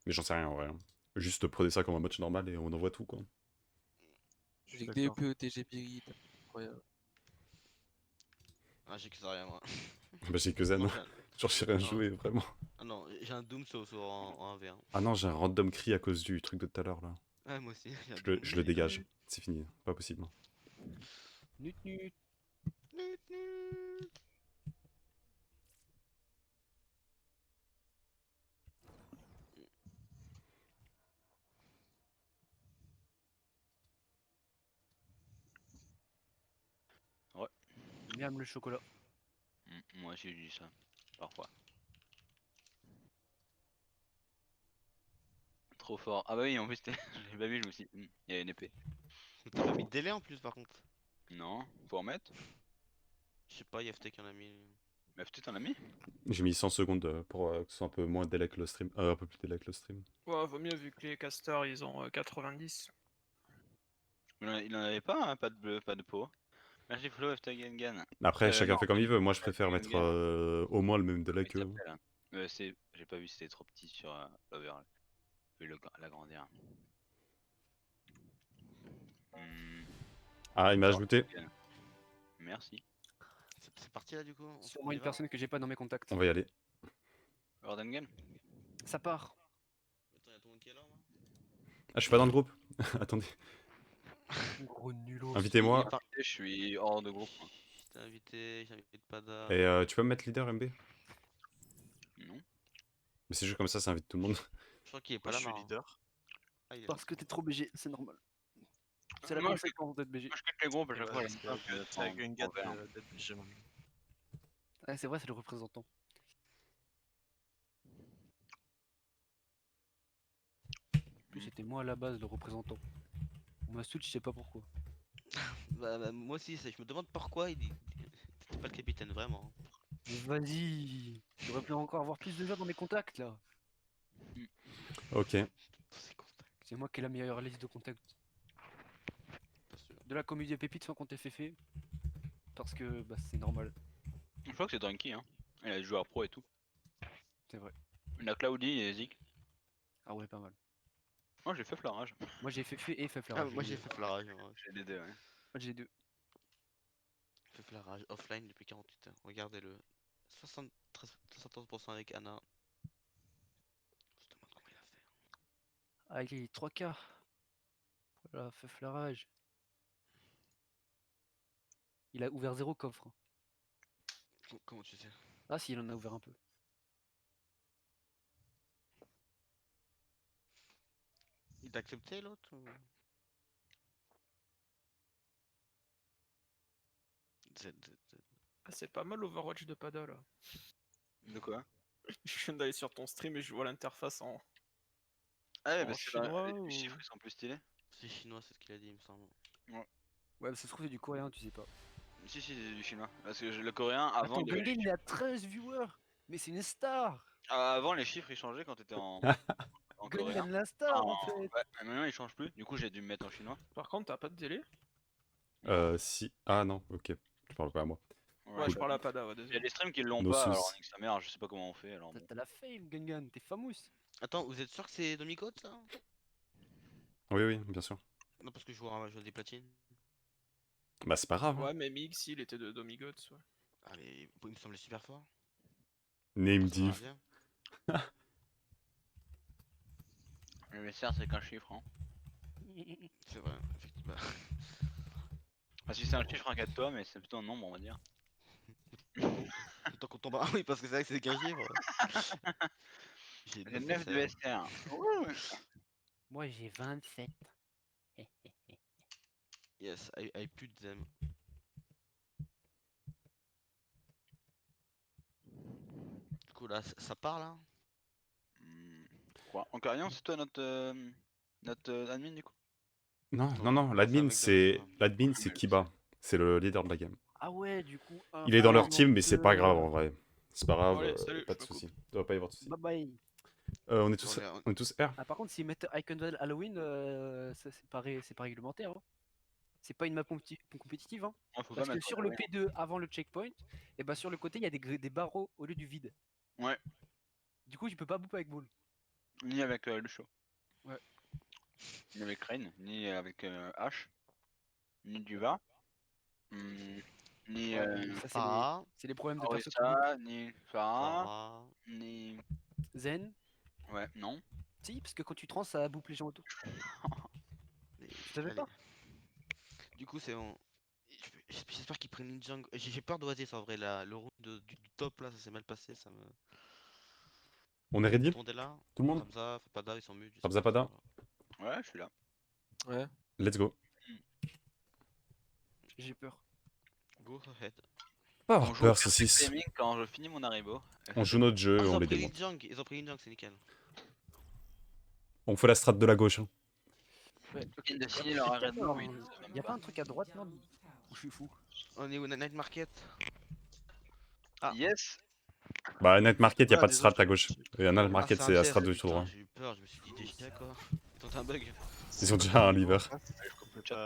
Mais j'en sais rien en vrai, hein. Juste prenez ça comme un match normal et on envoie tout, quoi. Je suis Avec d'accord. DEP, TG Piri, incroyable. Ah, j'ai que ça rien, moi. Bah, j'ai que Zen, Non, hein. Genre, j'ai rien non, joué, vraiment. ah non, j'ai un Doom en 1v1. Ah non, j'ai un random cri à cause du truc de tout à l'heure, là. Ouais, moi aussi, j'ai un Je le, Doom. je le dégage. C'est fini, pas possible. Nut nut. Nut, nut. Miam le chocolat. Moi aussi, je dis ça. Parfois. Trop fort. Ah bah oui, en plus, j'ai pas vu, je me suis dit, il y a une épée. Mais t'as pas mis de délai en plus, par contre. Non, faut en mettre. Je sais pas, YFT qui en a mis. Mais peut-être t'en as mis. J'ai mis 100 secondes pour que ce soit un peu moins délai que le stream. Un peu plus délai que le stream. Ouais, vaut mieux vu que les casters ils ont 90. Il en avait pas, hein, pas de bleu, pas de peau. Merci Flo, FT Gengan. Après, chacun Non, fait comme il veut. Moi, je FT préfère mettre Gengan. au moins le même délai Comment il que. s'appelle, hein. J'ai pas vu, c'était trop petit sur l'overall. Je vais l'agrandir. Hmm, Ah, il m'a genre, ajouté. Merci. C'est parti là, du coup? Sûrement y une va personne que j'ai pas dans mes contacts. On va y aller. Wardengen. Ça part. Attends, y'a tout le monde qui est là, moi? Ah, je suis pas dans le groupe. Attendez. Gros nulos. Invitez-moi. Je suis hors de groupe. Moi. Je t'ai invité, j'ai invité Pada. Et tu peux me mettre leader, MB? Non. Mais c'est juste comme ça invite tout le monde. Je crois qu'il est pas Moi, là, je suis Marin. leader. Ah, il est là. Parce que t'es trop BG, c'est normal. C'est la Moi, conséquence d'être BG. Moi, je quitte les groupes à chaque fois. Ouais, j'aime c'est pas que c'est à en- Gungat en vert. d'être BG maintenant. Ouais, c'est vrai, c'est le représentant. En plus, c'était moi à la base le représentant. On m'a switch, je sais pas pourquoi. Bah, moi aussi, je me demande pourquoi t'étais pas le capitaine, vraiment. Mais vas-y, j'aurais pu encore avoir plus de gens dans mes contacts là. Ok. C'est contact, C'est moi qui ai la meilleure liste de contacts pas sûr. de la communauté pépite sans compter Féfé. Parce que bah, c'est normal, Je crois que c'est Drunky, hein. Il a des joueurs pro et tout. c'est vrai. Il a Cloudy et Zik. Ah ouais, pas mal. Moi, j'ai fait flarage. Moi j'ai Féfé et Ah, Feflarage. moi j'ai fait flarage. Moi J'ai les deux, ouais. J'ai les deux. j'ai fait flarage offline depuis 48 heures. Regardez-le. 74% avec Anna. Je te demande comment il a fait. Ah, il est 3K. Voilà, Feflarage. Il a ouvert 0 coffre. Comment tu sais? Ah si, il en a ouvert un peu. Il t'a accepté l'autre Z. Ah, c'est pas mal l'Overwatch de Pada là. De quoi? Je viens d'aller sur ton stream et je vois l'interface en. Ah ouais, En parce que chinois les ou- chiffres ils sont plus stylés. C'est chinois, c'est ce qu'il a dit, il me semble. Ouais, ça se trouve c'est du coréen, tu sais pas. Si, c'est du chinois. Parce que le coréen, avant, Attends, il y avait les Gungan il chiffres. a 13 viewers. Mais c'est une star. Avant, les chiffres ils changeaient quand t'étais en coréen. Gungan la star en fait. Ouais, mais maintenant ils changent plus. Du coup, j'ai dû me mettre en chinois. Par contre, t'as pas de délai? Si. Ah non, ok. Tu parles pas à moi. Ouais, je parle à Pada, ouais, Il y a désolé. des streams qui l'ont No pas, sauce. alors nique sa mère, je sais pas comment on fait. Alors bon. T'as la fame, Gungan, t'es famous. Attends, vous êtes sûr que c'est Domicode ça? Oui, oui, bien sûr. Non, parce que je vois des platines. Bah, c'est pas grave. Hein. Ouais, mais Mix, il était de Domigots, ouais. Ah, mais il me semblait super fort. Name Ça va div. bien. Le message c'est qu'un chiffre. Hein. C'est vrai, effectivement. Enfin, si c'est un chiffre, inquiète-toi, mais c'est plutôt un nombre, on va dire. Tant qu'on tombe. Ah oui, parce que c'est vrai que c'est qu'un chiffre. J'ai Le 9 9 de SR. Moi j'ai 27. Yes, I put them. Du coup, là, ça part là? Quoi? En coréen, c'est toi notre admin du coup? Non, Non, non, non. c'est L'admin, avec c'est Dominique, l'admin, c'est Kiba. C'est le leader de la game. Ah ouais, du coup. Il est dans leur vraiment team, mais c'est pas grave que- en vrai. C'est pas grave, Allez, salut, pas je de me coupe. soucis. Il doit pas y avoir de soucis. Bye bye. On est tous, Bon, on est tous R. Ah, par contre, s'ils mettent Icon Halloween, ça, c'est pas réglementaire. Hein. C'est pas une map compétitive. Hein. Ouais, faut Parce pas que mettre sur le Halloween. P2 avant le checkpoint, et bah sur le côté il y a des barreaux au lieu du vide. Ouais. Du coup, tu peux pas bouffer avec boule. Ni avec le show. Ouais. Ni avec Rain, ni avec H, ni Duva, ni Ça, Farah. c'est les problèmes de perso public. Orisa, ni Farah, Farah. ni... Zen. Ouais, non. Si, parce que quand tu trans, ça boucle les gens autour. Je savais pas. Du coup, c'est bon. J'espère qu'ils prennent une jungle. J'ai peur d'Oasis en vrai. Le round du top là, ça s'est mal passé. Ça me. On est ready? Tout le monde est là. Tout le monde? Hamza, Fapada, ils sont mute. Hamza, Pada. Ouais, je suis là. Ouais. Let's go. J'ai peur. Go ahead. Pas On avoir joue peur, au perfect saucisse. timing quand je finis mon Haribo. On joue notre jeu, Ah, ils on ont les pris démonte. une jungle. Ils ont pris une jungle, c'est nickel. On fait la strat de la gauche. Hein. Ouais. Ils viennent de signer leur arrêt de mort, mais ils le savent même Y'a pas un truc à droite, non? Ou je suis fou? On est au Night Market. Yes. Bah, Night Market, y a Ah, pas de désolé, strat à gauche. Et Night Market, Ah, c'est la un strat piège. de tout droit. Putain, j'ai eu peur, je me suis dit déjà quoi. Tente un bug. Ils ont déjà un lever.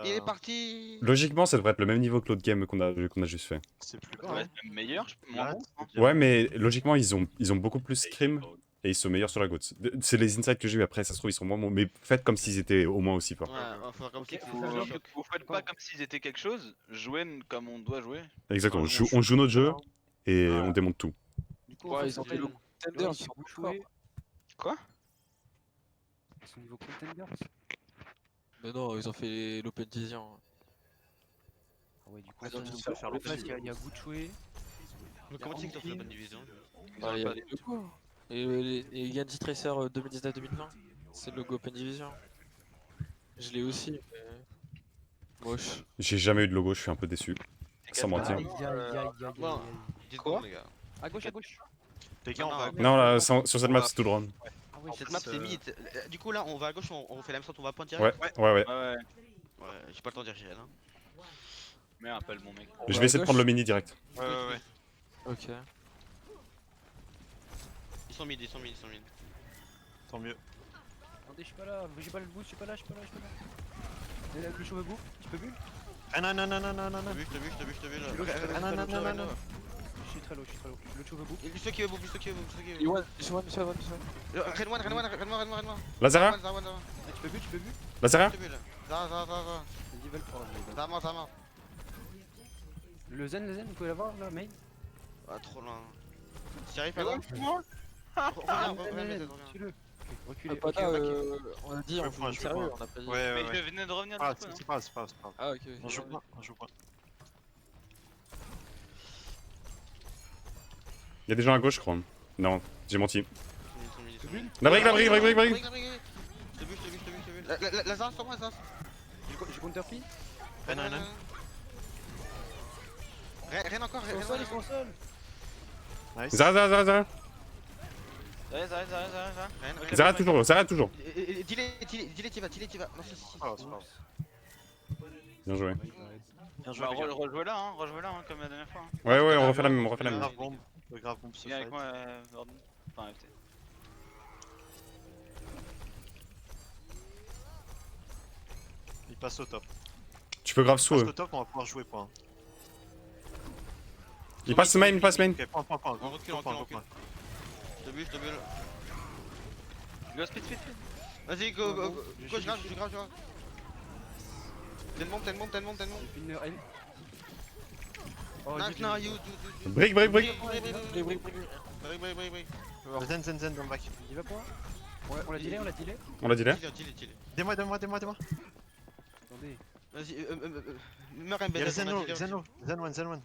Il est parti. Logiquement, ça devrait être le même niveau que l'autre game qu'on a juste fait. C'est plus Ça bas. va être même meilleur, moins bon. hein. Ouais, mais logiquement, ils ont beaucoup plus scrim et ils sont meilleurs sur la gauche. C'est les insights que j'ai eu après, ça se trouve, ils sont moins bons. Mais faites comme s'ils étaient au moins aussi forts. Ouais, on va faire comme si Vous, c'était un choc. vous faites pas comme s'ils étaient quelque chose, jouez comme on doit jouer. Exactement, Ouais, on joue notre jeu et Ouais. on démonte tout. Du coup, Ouais, ils ont fait le Tender, ils ils sont sont joués. Quoi? Ils sont niveau contenders. Mais non, ils ont fait l'Open Division. Ah ouais, du coup, Ils ont on dû peut faire le face, il y a Gouchoué. Mais comment c'est que t'as fait la bonne division? Il y a les logos. Et Yandy Tracer 2019-2020, c'est le logo Open Division. Je l'ai aussi, mais. Moche. J'ai jamais eu de logo, je suis un peu déçu. Sans mentir. Aïe, aïe, aïe, aïe, aïe, Bon. aïe. Dites Quoi bon, les gars. À gauche, à gauche. Les gars, on va. Non, là, sur cette map, c'est tout droit. Ah ouais, Cette fait, map c'est mid. Du coup là on va à gauche, on fait la même sorte, on va à point Ouais, direct. ouais, ouais. Ouais, Ouais, j'ai pas le temps de dire GL. Hein. mais appelle mon mec. Je vais essayer de prendre le mini direct. Ouais. Ok. Ils sont mid, ils sont mid, ils sont mid. Tant mieux. Attendez, je suis pas là, j'ai pas le boost, je suis pas là, je suis pas là, je suis pas là. Et là, le cheveu bouffe, tu peux bulle? Ah non, non, non, non, non, non, non. Je te vu, je te vu, je te vu, je te Je vu. suis low, Ah non, non, non, non, non. Je suis très low, je suis très low. Le cheveu bouffe. Lui ceux qui veut vous, lui ceux qui veut vous, ceux qui veut Et vous. one, je one. Red one. Lazara Zara. Tu peux bulle, tu peux bulle? Lazara Je te vu là. Zara. Ils veulent prendre. Zara mort. Le zen, vous pouvez l'avoir là, main? Ah, trop loin. T'y arrives pas là? Reviens, Tue-le. Ok, Ah, reculez. pas Ok, là, ok. on a dit, Je on prends, joue je sérieux, prends. on a pas dit. Ouais, Mais ouais, je ouais. venais de revenir Ah, du coup, c'est pas grave. Ah, ok. On joue pas, on joue pas. Il y a des gens à gauche, je crois. Non, j'ai menti. Ils sont mid. La brique. Je te vu. La Zara sur moi, Zara. J'ai counterpied. Non. Rien encore, Ils sont au sol, ils sont au sol. Nice. Zara. Zara. Zara toujours. Dis-les, t'y vas. Non, c'est Ah, c'est pas grave. Bien joué. Bien joué, Bah, les gars. rejouez là, comme la dernière fois. hein. Ouais, on refait la même, Le grave bombe se Viens avec fight. moi, Gordon. Enfin, FT. Il passe au top. Tu peux grave Il sous passe eux. au top, on va pouvoir jouer point. Il passe main. Ok, point. On recule. Je te vu. Go speed. Vas-y, go, je grave. T'es le monde. J'ai une haine. Oh, Non, you. Brique. Brick. Brick. Zen dans le back. Il va pour moi? Ouais, on l'a delay, On l'a dit là. Dis-le. Dis-moi. Attendez. Vas-y, meurs Il y a le MBZ. Zen one.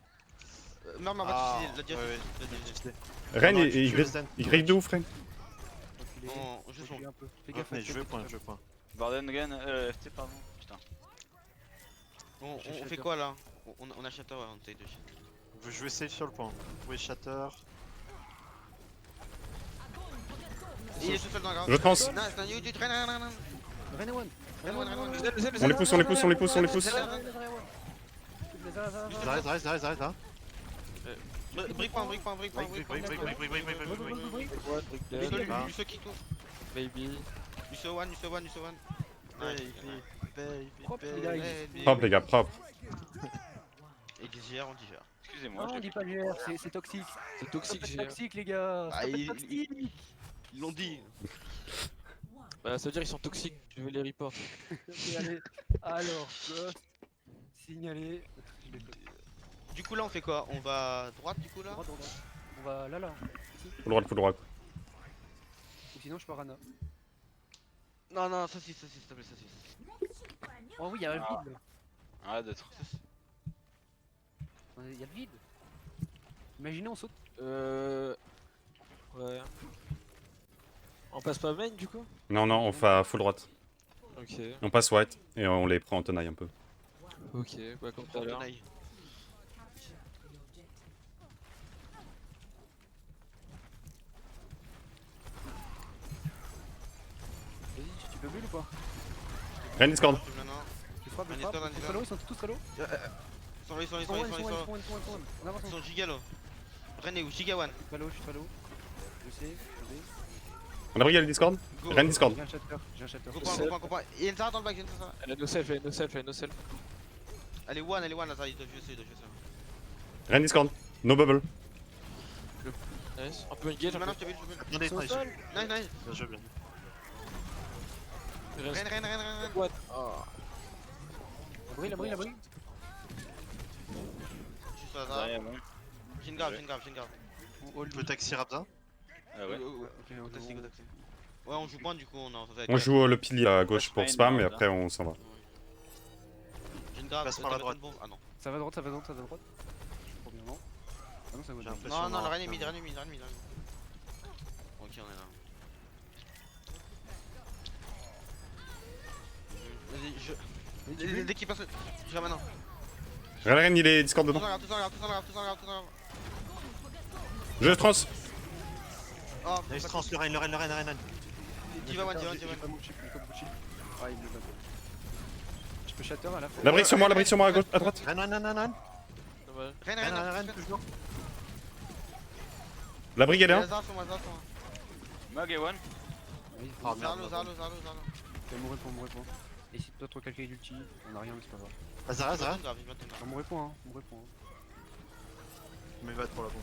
Meurs, va Ah, te filer, la Ren, Non, tu il tues le Zen. grille de ouf, Ren. Reculez. On joue son. Reculez un peu. Fais gaffe. Mais je veux point. Gordon again, FT, pardon. Putain. On fait quoi là? On a Shatter, on essaye de shit. Je vais essayer sur le point. Oui, Shatter. Il est tout seul dans la grave. Je pense. Non, c'est un you, tu traînes. Ren et one. On les pousse. Zara. Brick point. Brick. Lui ceux qui touchent. Baby. Lucio one. Propre, les gars. Propre, les gars, propre. Et GR, on digère. Excusez-moi, Non, on dit pas GR, c'est toxique. C'est toxique, C'est j'ai. toxique, les gars. Ah, C'est ils toxique. l'ont dit. Bah ça veut dire ils sont toxiques, je vais les report. Ok, allez. Alors, Ghost. Signalé. Je déconne. Du coup là on fait quoi? On va à droite du coup là? Droite, droite. On va là. Full droit. Ou sinon, je pars Anna. Non non ça s'il te plaît ça si. Oh oui, il y a le Ah. vide là. Ah, d'autres. Il y a le vide. Imaginez, on saute. Ouais. On passe pas main du coup? Non, on fait full droite. Ok. On passe white et on les prend en tenaille un peu. Ok, bah comme tout à l'heure. Tenaille. Vas-y, tu peux bulle ou pas? Rien Discord. Maintenant. Tu frappes, Un tu frappes. Discord, un Ils sont très low, ils sont tous très low. Ils sont là, Ils sont one, ils sont one, ils sont one, ils sont one. On avance, Ils sont giga low. Ren est où? Giga one. je suis très low. Je sais, je vais. On a brigé le Discord. Go. Rien Discord. J'ai un shatter. Comprends. Il y a une Zara dans le back, il y a une Zara. Elle a no self, elle a no self. Elle est one la Zara, il doit jouer ça. Rien Discord. No bubble. Nice. On peut engage, Maintenant on je te build. Bien des Ils sont au nice. sol. Nice. Bien joué, bien. peut. Ren. What? Oh. La brille. Juste la Zara. Derrière, bon. J'ai une grave. On Tu peux taxi Rabza? Ah ouais. Ok, on Taxi. Ouais on joue point du coup on est censé être On quatre. joue le pilier à gauche Ouais, pour c'est spam pas et une après on s'en va. J'ai une grave. Passe par la t'as droite. une bombe. Ah non. Ça va droite. Premièrement. Ah non, ça va J'ai droite. l'impression. Non, le Ren est mid. Ok, on est là. Vas-y, dès qu'il passe, je vais maintenant. Ren il est Discord Tous en dedans. garde. Je trans. Oh, Nice trans, le Rein. Diva one. J'ai pas mon chip, il faut chip. Ah, il me le donne. Je peux shatter à la fois. La brique sur moi à gauche, à droite. Rein. Dommage. Ren, Toujours. La brique elle est là. Zara sur moi. Mag et one. Oui, Ah, merde. Zara. il mourir pour mourir. Essaye de pas trop calculer l'ulti. On a rien, mais c'est pas grave. Azara. On mourir point. Mais va pour la bombe.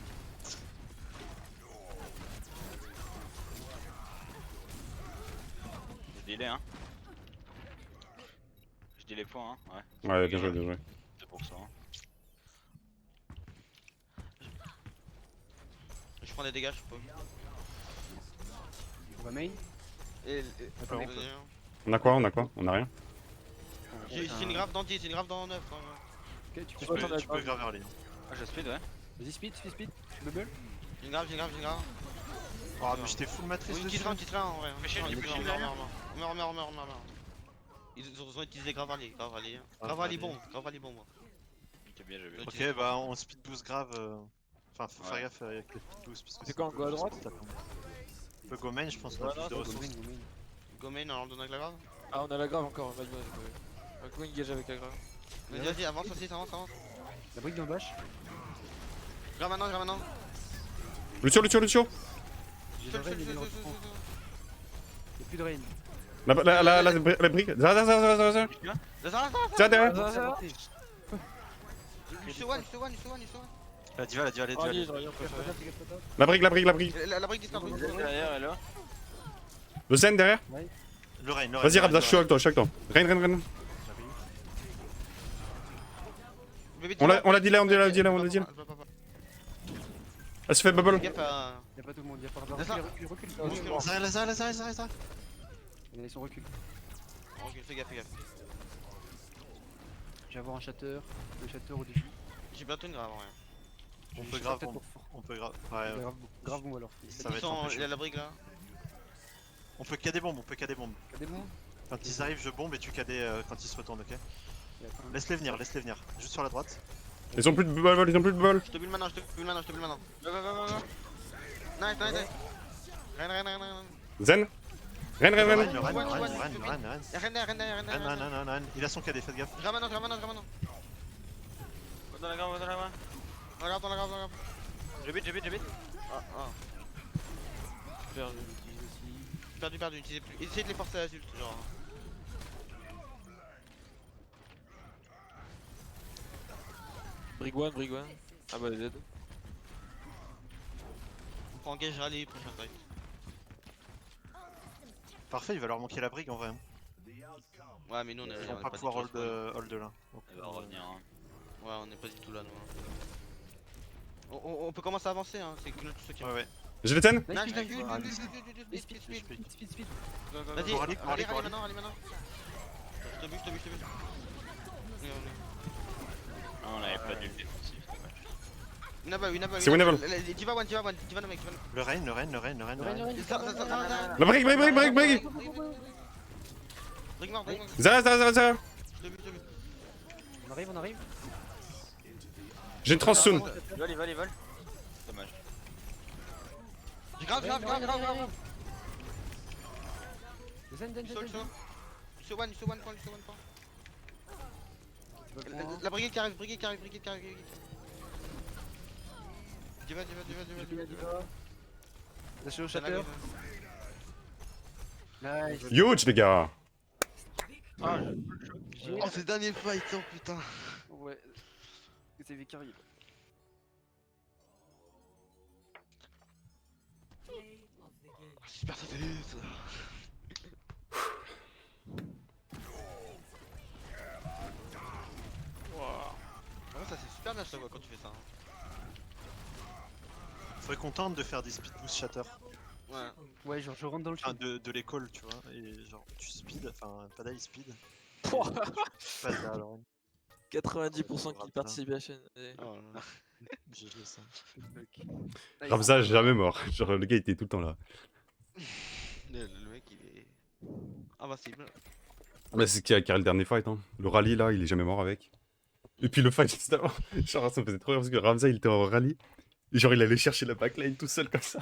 Je delay, hein. Je dis les points, hein. Ouais, Ouais, bien joué. c'est pour ça. Hein. Je prends des dégâts, je peux. On va main. Attends, On a quoi On a rien. j'ai une grave dans 10, une grave dans 9. Ok, tu Tu peux. peux grave vers les. Ah, je speed, ouais. Vas-y, speed. Tu bubble. J'ai une grave. Oh, mais j'étais full matrice Oui, dessus. petit train en vrai. Mais chez lui, Meurs. Ils ont utilisé grave rallye. Grave rallye bon, moi. Ok, bien, j'ai vu. Ok, bah on speed boost grave. Enfin, faut faire Ouais. gaffe avec les speed boost parce que C'est quoi, on go à droite? On peut go main, je pense qu'on a plus de ressources. Go main, on donne avec la grave. Ah, on a la grave encore, vas-y. On go engage avec la grave. Vas-y, avance aussi, avance. La brique dans le bash. Grave maintenant. Lucio. J'ai le rain, il est dans le front. Y'a plus de rain. La brique. Zara. Tiens derrière. Lucio one. La diva, Oh, allez, j'aurais bien préféré. La brique. La brique discard. Derrière, elle est là. Le Zen derrière. Le Rein. Vas-y Rabza, je suis avec toi. Rein. On l'a dit là. Elle se fait bubble. Gaffe à. Y'a pas tout le monde, y'a pas de Laisse-la. recule. Lazare. Ils sont recul. Ok, fais gaffe. Je vais avoir un shatter. Le shatter au début. J'ai bientôt une grave en vrai. On Je peut suis grave peut-être bombe. pour fort. On peut grave. Ouais, Grave bon alors. ça va être un peu Il y chaud. a la brique là. On peut cader bombe. T'as des bons? Quand ils arrivent, je bombe et tu cadais quand ils se retournent, ok? Y'a pas un- Laisse-les venir. Juste sur la droite. Ils ont plus de bubble. Je te bulle maintenant. Va. Nice. Ren. Zen. Ren. Le Rein. Y'a Ren. Il a son cadet, faites gaffe. Grave maintenant. Va dans la grave. Regarde. Je bite. Ah. Perdu. Perdu. Utilisez plus. Essayez de les forcer à l'adulte, genre. Brig one. Ah bah, dead. On prend engage rallye, prochain fight. Parfait, il va leur manquer la brigue en vrai. Ouais, mais nous on est, Ils on vont est pas du pouvoir tout à ce point. hold là. Donc, Il va revenir. Hein. Ouais, on est pas du tout là, nous. Hein. On peut commencer à avancer, hein. C'est que tous ceux qui. Ouais, ouais. Je les tiens. Nice, Nice, nice, nice, nice. vite, Ah, vite, nice. vite, vite, vite, vite, vite, vite, vite. Speed, speed, speed. Vas-y, Pour aller, pour aller, allez pour aller. maintenant, allez maintenant. Je te bute, je te bute, je te bute. Regarde, regarde. Ah, on avait pas dû le défensif, dommage. Winnable. C'est winnable. Diva one, Diva no mec, Diva no. Le Rain, le Rain, le Rain, le Rain, le Rain. La brigue. Brigue mort. Zara. Je te bute. On arrive. J'ai une transsoon. Il vole. Dommage. J'ai grave. Zen. Lucio one, point. La brigade qui arrive. Diva. Lâchez au shatter. Nice. Huge, les gars. Oh, c'est le dernier fight, oh putain. Ouais. C'est Vicari. Super satellite. Ouais, ça c'est super bien ça quand tu fais ça. Faudrait qu'on tente de faire des speed boost shatter. Ouais. Ouais, genre je rentre dans le Enfin, champ. de l'école, tu vois. Et genre, tu speed, enfin, pas d'ail speed. Pouah, Pas derrière le Rain. 90% qui participent à la chaîne. Et- Oh là là. GG ça. Ramza, jamais mort. Genre, le gars était tout le temps là. Le mec il est invincible. Mais c'est qui a carré le dernier fight, hein. Le rallye là, il est jamais mort avec. Et puis le fight juste avant, genre ça me faisait trop rire parce que Ramza il était en rallye. Et genre il allait chercher la backline tout seul comme ça.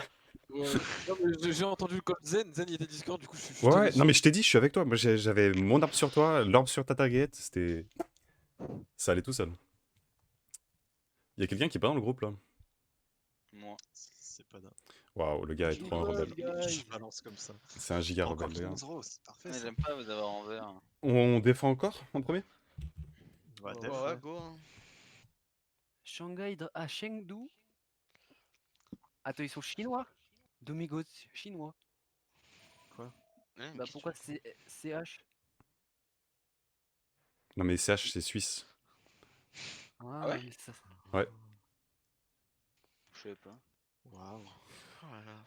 Ouais. Non, mais j'ai entendu le call Zen il était Discord, du coup je suis. Ouais, non mais je t'ai dit, je suis avec toi. Moi j'avais mon arbre sur toi, l'orbe sur ta target. C'était. Ça allait tout seul. Il y a quelqu'un qui est pas dans le groupe là. Moi. C'est pas dingue. Waouh, le gars est trop un rebelle. Je balance comme ça. C'est un giga Encore rebelle, le gars. 15 euros, c'est parfait. Mais Ça. j'aime pas vous avoir en vert. On défend encore en premier? Ouais, def, Ouais, ouais. go. Hein. Shanghai à Chengdu. Attends, ils sont chinois? Domingos chinois. Ouais, mais Bah qu'est-ce pourquoi que c'est CH? Non mais CH c'est suisse. Ah ouais mais ça. Je sais pas. Waouh. Oh là là.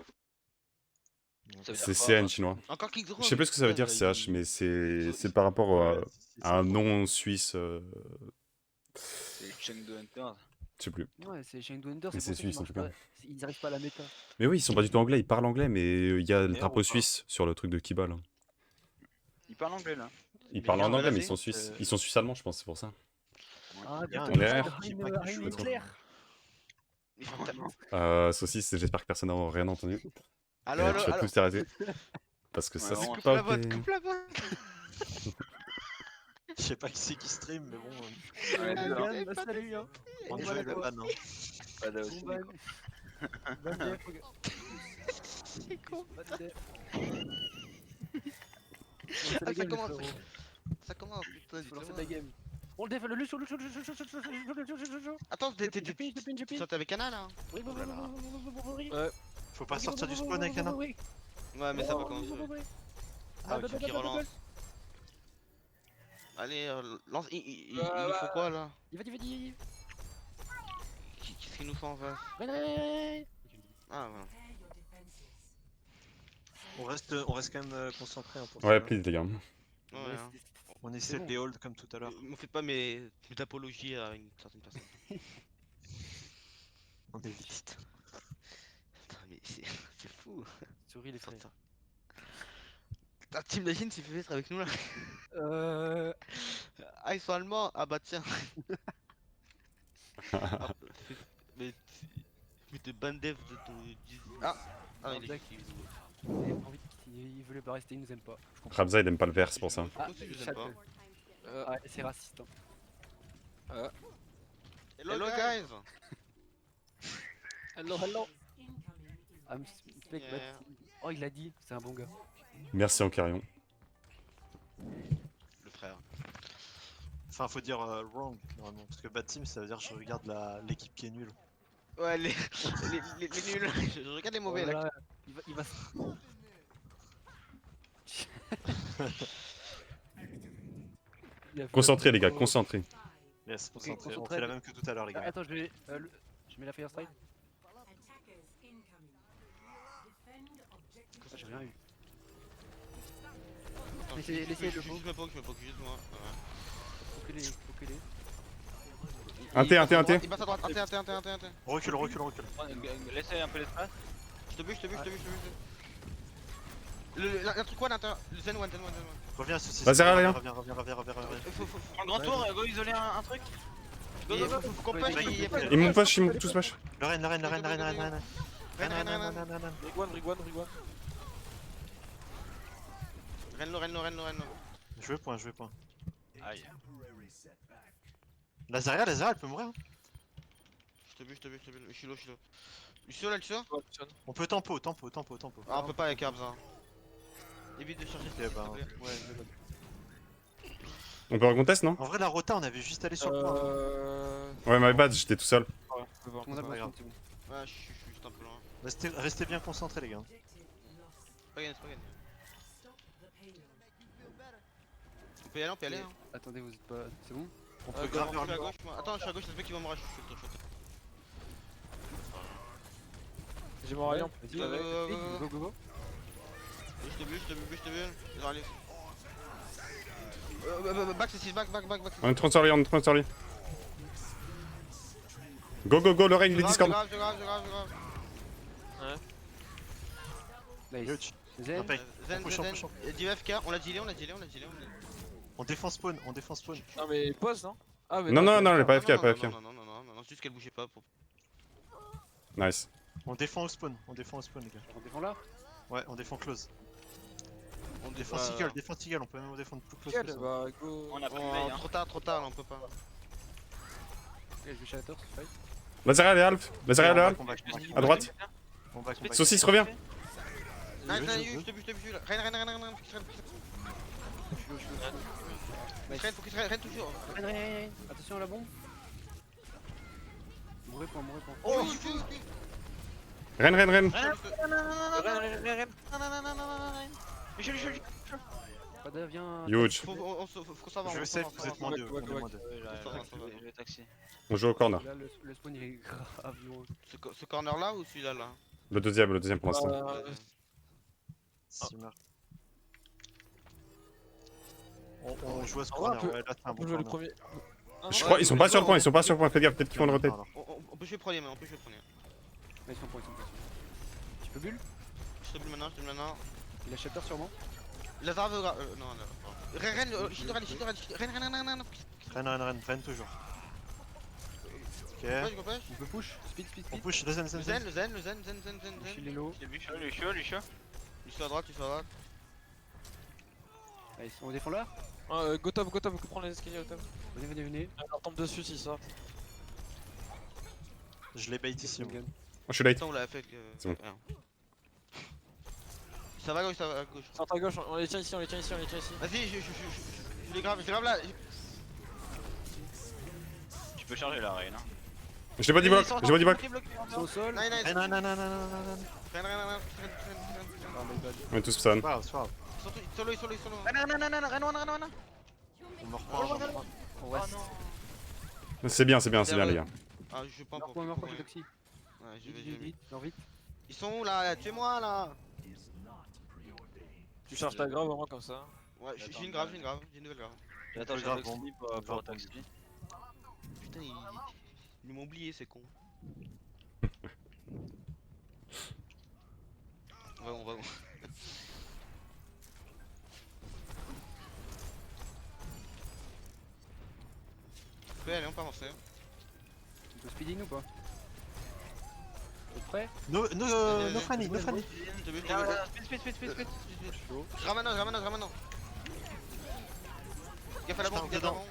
Ça veut dire C'est quoi, CN chinois. Encore Kings Je sais plus ce que ça veut dire CH, mais c'est par rapport à un nom suisse. C'est Chengdu Hunters. Je sais plus. Ouais, c'est Chengdu Under, Mais c'est c'est pour ça qu'ils suisse, en marchent tout cas. pas. Ils arrivent pas à la méta. Mais oui, ils sont pas du tout anglais, ils parlent anglais, mais il y a le Mais drapeau on suisse sur le truc de Kiba là. Il parle anglais là. Ils parlent en ils ont anglais, mais ils basé, sont suisses. Ils sont suisse-allemands, je pense, c'est pour ça. Ah, Il y a un bientôt, gars Hein qui est pas du chouette, Hitler. Ils font tellement. Saucisse, j'espère que personne n'a rien entendu. Allo, Et allo, tu vas allo. tous t'arrêter. Parce que Ouais, ça, on c'est Coupe pas la vote, ok. coupe la vote. Je sais pas qui c'est qui stream, mais bon. Ouais, Ban, non, bah, salut hein. On Et joue voilà le quoi. ban. Hein. pas là Bon aussi. ban. quoi. Ban def, regarde. C'est con. Ban def. Ah, ça commence. Ça commence, putain, Faut lancer dites-le de la game. On le défend, le chaud. Attends, Je pin. tu sautes avec Anna là? Oui, Oh là là. Faut pas sortir du spawn avec Anna. Ouais, mais ça va commencer. Ah, il faut qu'il relance. Allez, lance. Il nous faut quoi là? Il va. Qu'est-ce qu'il nous faut en face? Ah, voilà. On reste quand même concentré. Hein, pour Ouais, ça. please, les gars. Ouais, hein. On essaie de les hold comme tout à l'heure. Me faites pas mes apologies à une certaine personne. On évite. Putain, mais c'est fou. Souris les frères. Putain, t'imagines s'il fait être avec nous là? Ah, ils sont allemands? Ah bah tiens. Ah, mais t'es bandev de ton. Ah, il est Zach. Il voulait pas rester, il nous aime pas. Je comprends. Ramza, il aime pas le vert, c'est pour ça. Moi aussi, je les aime pas. Ouais, c'est raciste. Hein. Hello guys! Hello. I'm speak, Yeah. but... Oh, il l'a dit, c'est un bon gars. Merci Ancarion. Le frère. Enfin, faut dire wrong normalement. Parce que bad team, ça veut dire je regarde l'équipe qui est nulle. Ouais, les nuls. Je regarde les mauvais là. Voilà, il va... Il a fait Concentrés, les gars, Oh. concentrés. Yes, concentré. On concentré. fait la même que tout à l'heure, les Ah, gars. attends, je mets la Fire Strike. Ah, j'ai rien eu. Attends, Laissez- je laissez le juste me poke, juste moi. Ouais. Faut que les. Un T, un T, un T. Il passe à droite, un T. On recule, on recule, on recule. Laissez un peu l'espace. Je te bute. Un truc one à l'intérieur. Le Zen one. Reviens à ceci. Vas-y, reviens. Reviens. Faut Prends le grand tour, go isoler un truc. Go. faut qu'on push, il y a pas de- Ils m'ont push, ils m'ont tous push. Le reine. Ren. Ren. Je veux point. Aïe. Lazaria, elle peut mourir. Hein. Je te bute. Je suis low. Lucio là, Lucio. On peut tempo. Ah, on peut pas avec Herbs. Hein. Évite de charger. Ok, bah, On peut recontest, non? En vrai, la rota, on avait juste allé sur le point. Ouais, my bad, j'étais tout seul. On a c'est pas besoin grave. c'est bon. Ouais, je suis juste un peu loin. Restez bien concentrés, les gars. C'est pas gagné. On peut y aller, hein. Attendez, vous êtes pas. C'est bon? On peut Je grave suis à vers gauche, moi. Attends, je suis à gauche, ça se fait qu'il va me rush. J'ai mon rayon. Vas-y, go. Je te bute. Ils arrivent. Back, c'est 6, back. On est 30 sur lui, Go, le règne, les Discord. Grave. Nice. Huge. Zen. Impec. Zen. push. DFK, on l'a dealé. On défend spawn. Non mais pause non. Ah mais Non, elle est pas FK, pas FK. Non, c'est juste qu'elle bougeait pas. Nice. On défend au spawn, les gars. On défend là? Ouais, on défend close. On Défend Seagull, on peut même défendre plus close. Quel que ça. bah go. On a pris veille, hein. Trop tard, là, on peut pas. Ok, je vais Shatter, c'est fight. Lazaria, les half. Lazaria, les half. On back. À droite. On back. Saucisse, reviens. Nice, je je te bute. Ren. Ren, faut qu'il se Ren toujours. Ren. Attention à la bombe. Mourez point. Oh, Ren. Pada, viens. Huge. Faut savoir. Je vais save, vous êtes moins deux. Ouais, On est moins deux. Je vais taxi. On joue au corner. Là, le spawn il est grave loin. Ce corner là ou celui-là là? Le deuxième pour l'instant. Simmer. On joue à ce Ouais, corner, on peut- ouais, là c'est un On peut bon jouer le corner. premier. Je crois, ils sont pas sur le point, faites gaffe, peut-être qu'ils font une rotate. On peut jouer premier maintenant, Ils sont point. Tu peux bulle? Je te bute maintenant. Il a Shatter sûrement. Lazare veut. Non. Ren, shield Ren. Ren toujours. Ok. Je push. On peut push. Speed. On push, le zen. Le zen. Shield est low. Je l'ai vu chaud. Il fait à droite. Nice. On défend là? Go top, on prend les escaliers au top. Venez. On leur tombe dessus si ça. Je les bait ici. moi. Moi, je suis late. Attends, on l'a fait. C'est bon. Ça va à gauche. Centre à gauche, on les tient ici. Vas-y, je les grave là. Tu peux charger la reine. Hein. J'ai pas dit bloc. Ils sont au sol. Nice. Non. Ren. Ah, my bad. On est tous stun. C'est pas grave. Solo. Ren. On me reprend. On reste. C'est bien, les gars. Ah, je pense Meurs point, j'ai Toxi. Ouais, je vais. Vite. Non, vite. Ils sont où là? Tuez-moi là. Tu charges ta grave vraiment comme ça. Ouais, j'ai une grave. J'ai une nouvelle grave. J'attends, Grave, j'ai taxi pour taxi. Putain, ils m'ont oublié, c'est con. On va. Allez, on peut avancer. On peut speed in ou pas? Vous êtes prêts? No Franny. Je te bute. Speed. Je ramène. Gaffe à la bombe, Je pars dedans.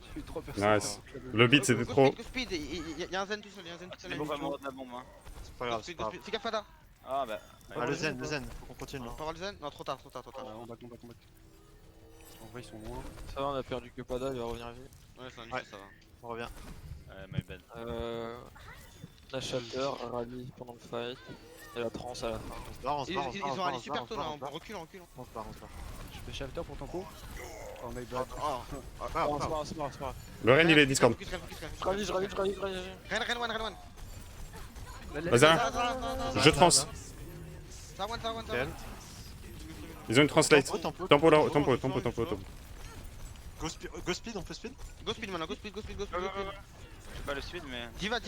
Je suis 3 personnes. Nice. Le beat, c'était trop. Go speed, il y a un zen tout seul, C'est bon, vraiment de la bombe. Hein. C'est pas grave, c'est pas grave. Fais gaffe à da. Ah bah. Ah, le zen, faut qu'on continue. On peut avoir le zen? Non, trop tard. On back. En vrai, ils sont loin. Ça va, on a perdu que Pada, il va revenir vite. Ouais, c'est un Ouais. issue, ça va. On revient. My bad. La Shatter, rallye pendant le fight. Et la trans à la fin. On se barre, on se Ils barre, on se barre, ont on allé se super barre, tôt on là, se on barre, recule, on recule. on se barre, on se barre. Je fais Shafter pour ton coup. Oh my god. C'est pas grave. Le Ren, il est Discord. Focus, focus, focus. Je rallye. Ren one, Ren one. Vas-y, je trans. Ça one. Quel Ils ont une translate. Tempo. Tempo. Go speed, on peut speed? Go speed maintenant, go speed. Je sais pas le speed, mais. Diva.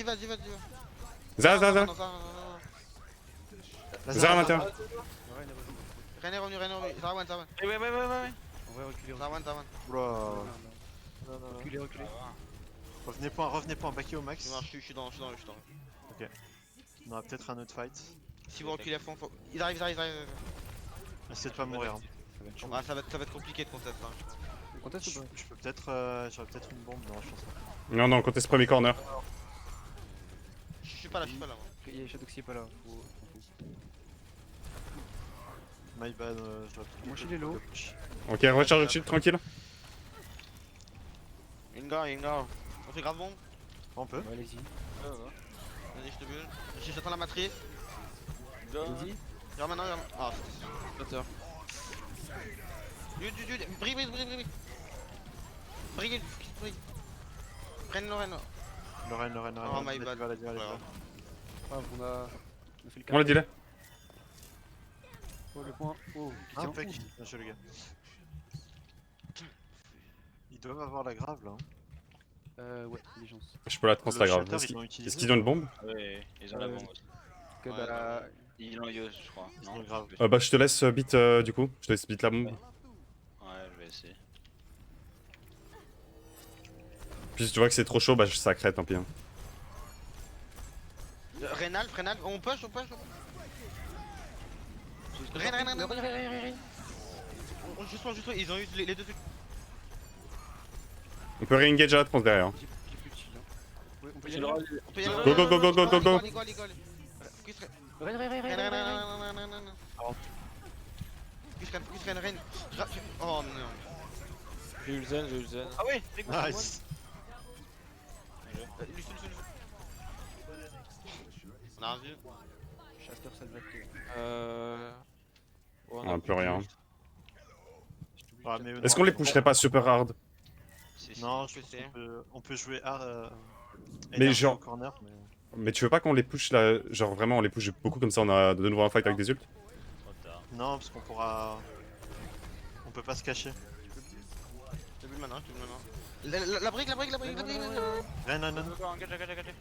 Zara. Non. Zara à l'intérieur. Ren est revenu. Ça one. Ouais. On va reculer. Ça one. Oula. Reculer. Revenez point, backer au max. Je suis dans. On aura peut-être un autre fight. Si vous reculez à fond, ils arrivent. Essayez de pas mourir. Hein. Ça va être chaud. Ah, ça va être compliqué de contest là. Conteste ou pas? Je peux peut-être. J'aurais peut-être une bombe, non, je pense pas. Non, conteste premier corner. Je suis pas là, moi. Shadowxy est pas là. My bad, je dois Mon shield est low. Ok, recharge le shield, tranquille. Ingar. On fait grave bon. On peut. Ouais, allez-y. Vas-y, je te bulle. J'attends la matrice. Allez-y. Regarde maintenant. Ah, Batteur. Brille. Prenne le Ren. Le Ren. Oh my bad. Allez, Ouais. On a fait le On l'a dit là. Oh, le point. Oh, Ah, putain. impec. Bien joué, les gars. Ils doivent avoir la grave là. Ouais, les gens. Je peux la trans, Le la grave. shelter, Est-ce ils l'ont qu'ils utilisé. ont une bombe? Ouais, ils ont la bombe aussi. Que Ouais, bah. Ils l'ont eu, je crois. Ils ont grave. Bah, je te laisse beat du coup. Je te laisse beat la bombe. Ouais, je vais essayer. Puis si tu vois que c'est trop chaud, bah ça crée, tant pis. Hein. Rénal, on push. Ren. Juste, ils ont eu les deux trucs. On peut re-engage à la trans derrière. Hein. J'ai plus de shield. Hein. Ouais, on peut y J'ai aller. le rallye. On peut y aller. Go. Ligol. Focus Ren. Ren. Oh non. J'ai eu le zen. Ah oui, Nice. Lucius. On a un vu. Shafter Salvatore. Ouais, On a plus rien. Ouais, mais Est-ce qu'on les pusherait pas super hard? Non, je je pense sais. on peut jouer hard. Mais genre- au corner, mais. Mais tu veux pas qu'on les push là? Genre vraiment on les push beaucoup comme ça on a de nouveau un fight avec des ults? Non, parce qu'on pourra. On peut pas se cacher. Je te bulle maintenant. La brique. Ren.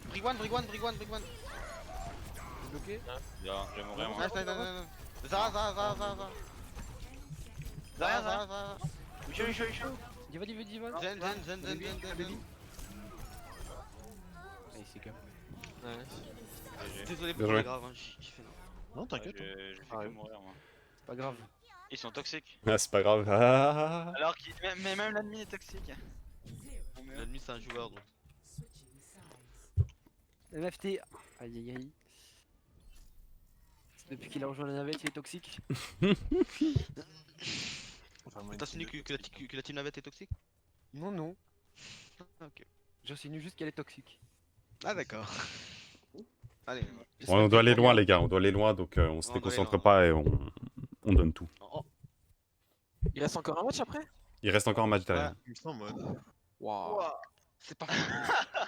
Brick one. Bloqué. Je vais mourir moi. Nice. Zara. Diva. Zen. Allez, c'est calme. Désolé Bien pour joué. les graves, j'ai fait non. Non, t'inquiète. hein. J'ai fait Ah que ouais. mourir moi. C'est pas grave. Ils sont toxiques. Ah c'est pas grave. Ah. Alors qu'il. Mais même l'ennemi est toxique. L'ennemi c'est un joueur donc. MFT. Aïe. Depuis qu'il a rejoint la navette, il est toxique. Enfin, moi, T'as signé que la team navette est toxique? Non. Ok. J'insinue juste qu'elle est toxique. Ah d'accord. Allez. On doit aller loin les gars, on doit aller loin donc on se On doit déconcentre aller pas et on donne tout. Oh, Il reste encore un match après? Il reste encore un match derrière. Ouais. Il me semble, ouais. Waouh. c'est pas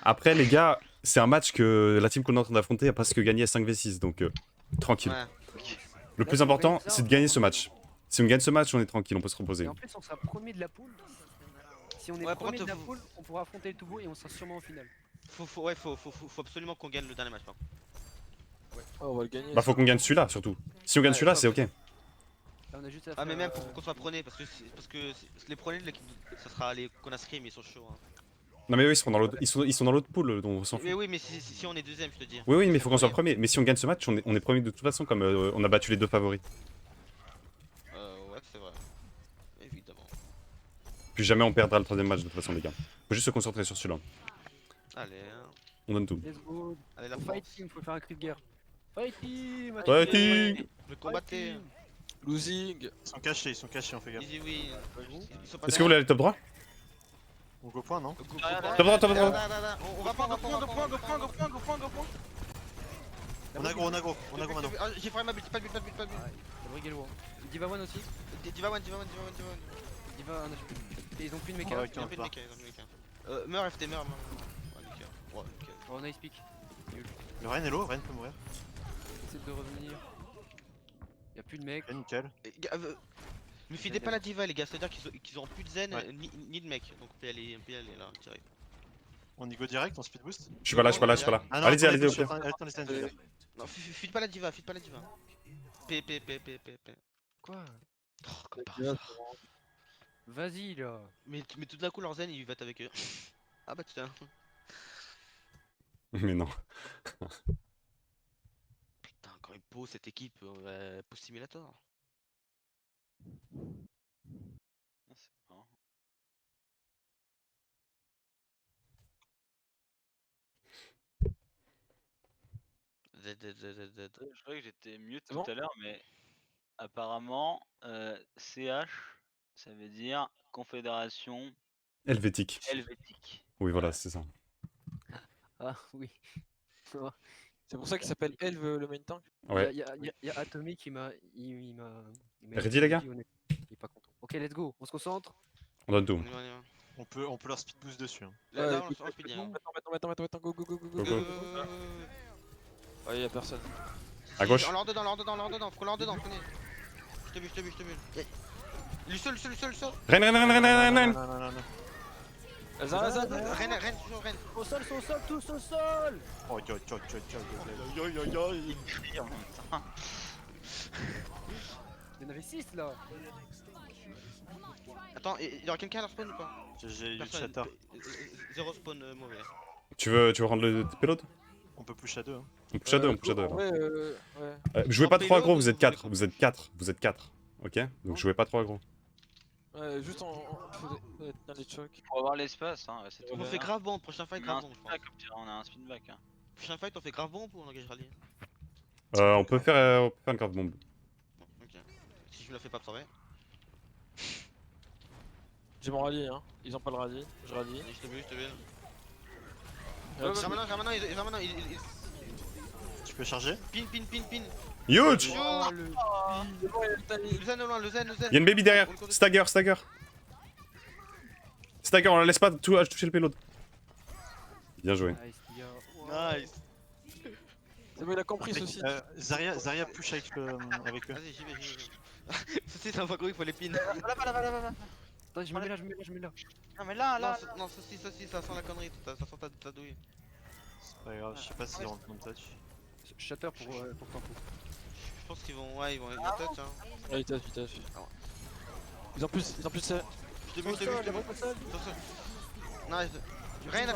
Après les gars, c'est un match que la team qu'on est en train d'affronter a presque gagné à 5v6 donc tranquille. Ouais. Le plus important c'est de gagner ce match. Si on gagne ce match on est tranquille, on peut se reposer. Et en plus, on sera premier de la poule. Si on est Ouais, premier de la faut- poule, on pourra affronter le Toubo et on sera sûrement en finale. Faut absolument qu'on gagne le dernier match. Par contre. Oh, on va le gagner. Bah faut qu'on gagne celui-là surtout. Si on gagne Ouais, celui-là ça, c'est ok. Là, on a juste à Ah mais faire, même faut qu'on soit premier parce que les premiers de l'équipe, ça sera les qu'on a scrim, ils sont chauds. Hein. Non mais eux ils sont dans l'autre ils sont dans l'autre pool donc on s'en fout. Mais oui mais si on est deuxième je te dis. Oui mais il faut qu'on soit premier. Mais si on gagne ce match on est premier de toute façon comme on a battu les deux favoris. Ouais c'est vrai. Évidemment. Puis jamais on perdra le troisième match de toute façon les gars. Faut juste se concentrer sur celui-là. Allez. Hein. On donne tout. Let's go. Allez la Fight force. team, faut faire un cri de guerre. Fight team. Fight team. Le combatté. Losing. Ils sont cachés, on fait gaffe. Easy win. Ils sont pas Est-ce que vous voulez aller top droit? On go point, non? Go Top droit. On va pas, Go point. On a gros, on a gros, on a gros maintenant. Ah, j'ai foiré ma bulle, pas de bulle, pas de bulle, pas de bulle. La brigue est loin. Diva one aussi. Diva one. Diva un HP. Et ils ont plus de Ah mecha. ouais, Ils ont fait de mecha, ils ont fait de mecha. Meurs FT, meurs. Ouais, nickel. Ouais, nickel. Oh, nice pick. Le Ren est low, Ren peut mourir. Essaie de revenir. Y'a plus de mecs. Ok, nickel. Me fidez pas la diva les gars, c'est à dire qu'ils auront plus de zen Ouais. ni de mec. Donc on peut y aller là, direct. On y go direct, on speed boost. Je suis pas là. Ah non, Allez-y, attendez, au je suis en pire. train- attends, laissez un délire. Non, feed pas la diva. P. Quoi? Oh, comme par Diva, hasard. Vas-y là. Mais tout d'un coup leur zen ils va avec eux. Ah bah putain. Mais non. Putain, quand il pose cette équipe, pose simulator. Ah, c'est marrant. Z. Je croyais que j'étais mute C'est tout bon à l'heure, mais apparemment, CH, ça veut dire Confédération Helvétique. Helvétique. Oui, voilà, c'est ça. Ah oui. C'est pour ça qu'il s'appelle Elve le main tank. Ouais. Y'a Atomic qui m'a. Il m'a. Ready, les gars? Il est pas content. Ok, let's go. On se concentre. On donne tout. On y va. On peut leur speed boost dessus. Hein. Là, écoute, on speed bien. Attends, go, go, go, go, Go, go. go. Ouais, y'a personne. À gauche. Leur dedans, faut leur dedans, prenez. Je te bute. Le seul. Ren. Non, non, non. Elsa. Rennes, toujours Rennes. Au sol, tous au sol. Oh, yo. Il crie en même temps. Il y en avait 6 là. Attends, il y aura quelqu'un à leur spawn ou pas? J'ai eu Personne. shatter. Zéro spawn mauvais. Tu veux rendre le payload? On peut push à 2. Hein. On push à deux, on push à deux. alors. Ouais, ouais. Jouez pas En trop aggro, payload, vous êtes vous 4. voulez Vous êtes 4. Ok? Donc jouez pas trop aggro. Ouais, juste faut tenir les chocs. Pour avoir l'espace, hein, c'est tout. On fait grave bon, prochain fight On a un grave bon, je pense. spinback, comme dirait, on a un spinback. Hein. Prochain fight on fait grave bon ou on engage rallye? On peut faire une grave bombe. Bon, ok. Si je me la fais pas absorber. J'ai mon rallye, hein. Ils ont pas le rallye. Je rallye. Je te bute. Ouais, Germanin, il Tu peux charger? pin. Huge! Oh, le... Le zen au loin, le zen. Y'a une baby derrière. Stagger. Stagger, on la laisse pas toucher le payload. Bien joué. Nice, les gars. Nice. C'est bon, il a compris ceci. Zarya push avec eux. Vas-y, j'y vais. Ceci, c'est un fois gros, il faut les pins. Là-bas. Attends, je me mets là. Non, mais là. Non, ceci, ça sent la connerie, ça sent ta douille. C'est pas grave, je sais pas s'ils rentrent dans le touch. Shatter pour Tempo. Je pense qu'ils vont être touch, hein. Ouais, il touch. Ils ont plus ça. Je te bute. Nice. Ren, Ren.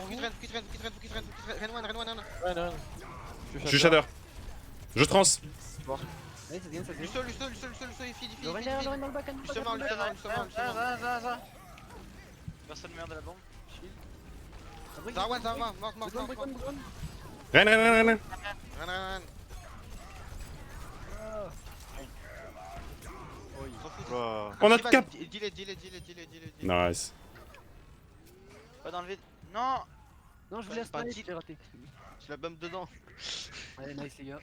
Ouais, non. Je suis shader. Je trans. Nice, ça vient. Le seul, il feed. Le Ren dans le back. Justement. Personne merde à la bombe. Zarwan, mort. Ren. Ren. S'en fout. Oh. On a de cap. Delay. Nice. Pas dans le vide. Non. Non, je voulais C'est pas un snipe, tilt. j'ai raté. Je la bump dedans. Allez, nice les gars.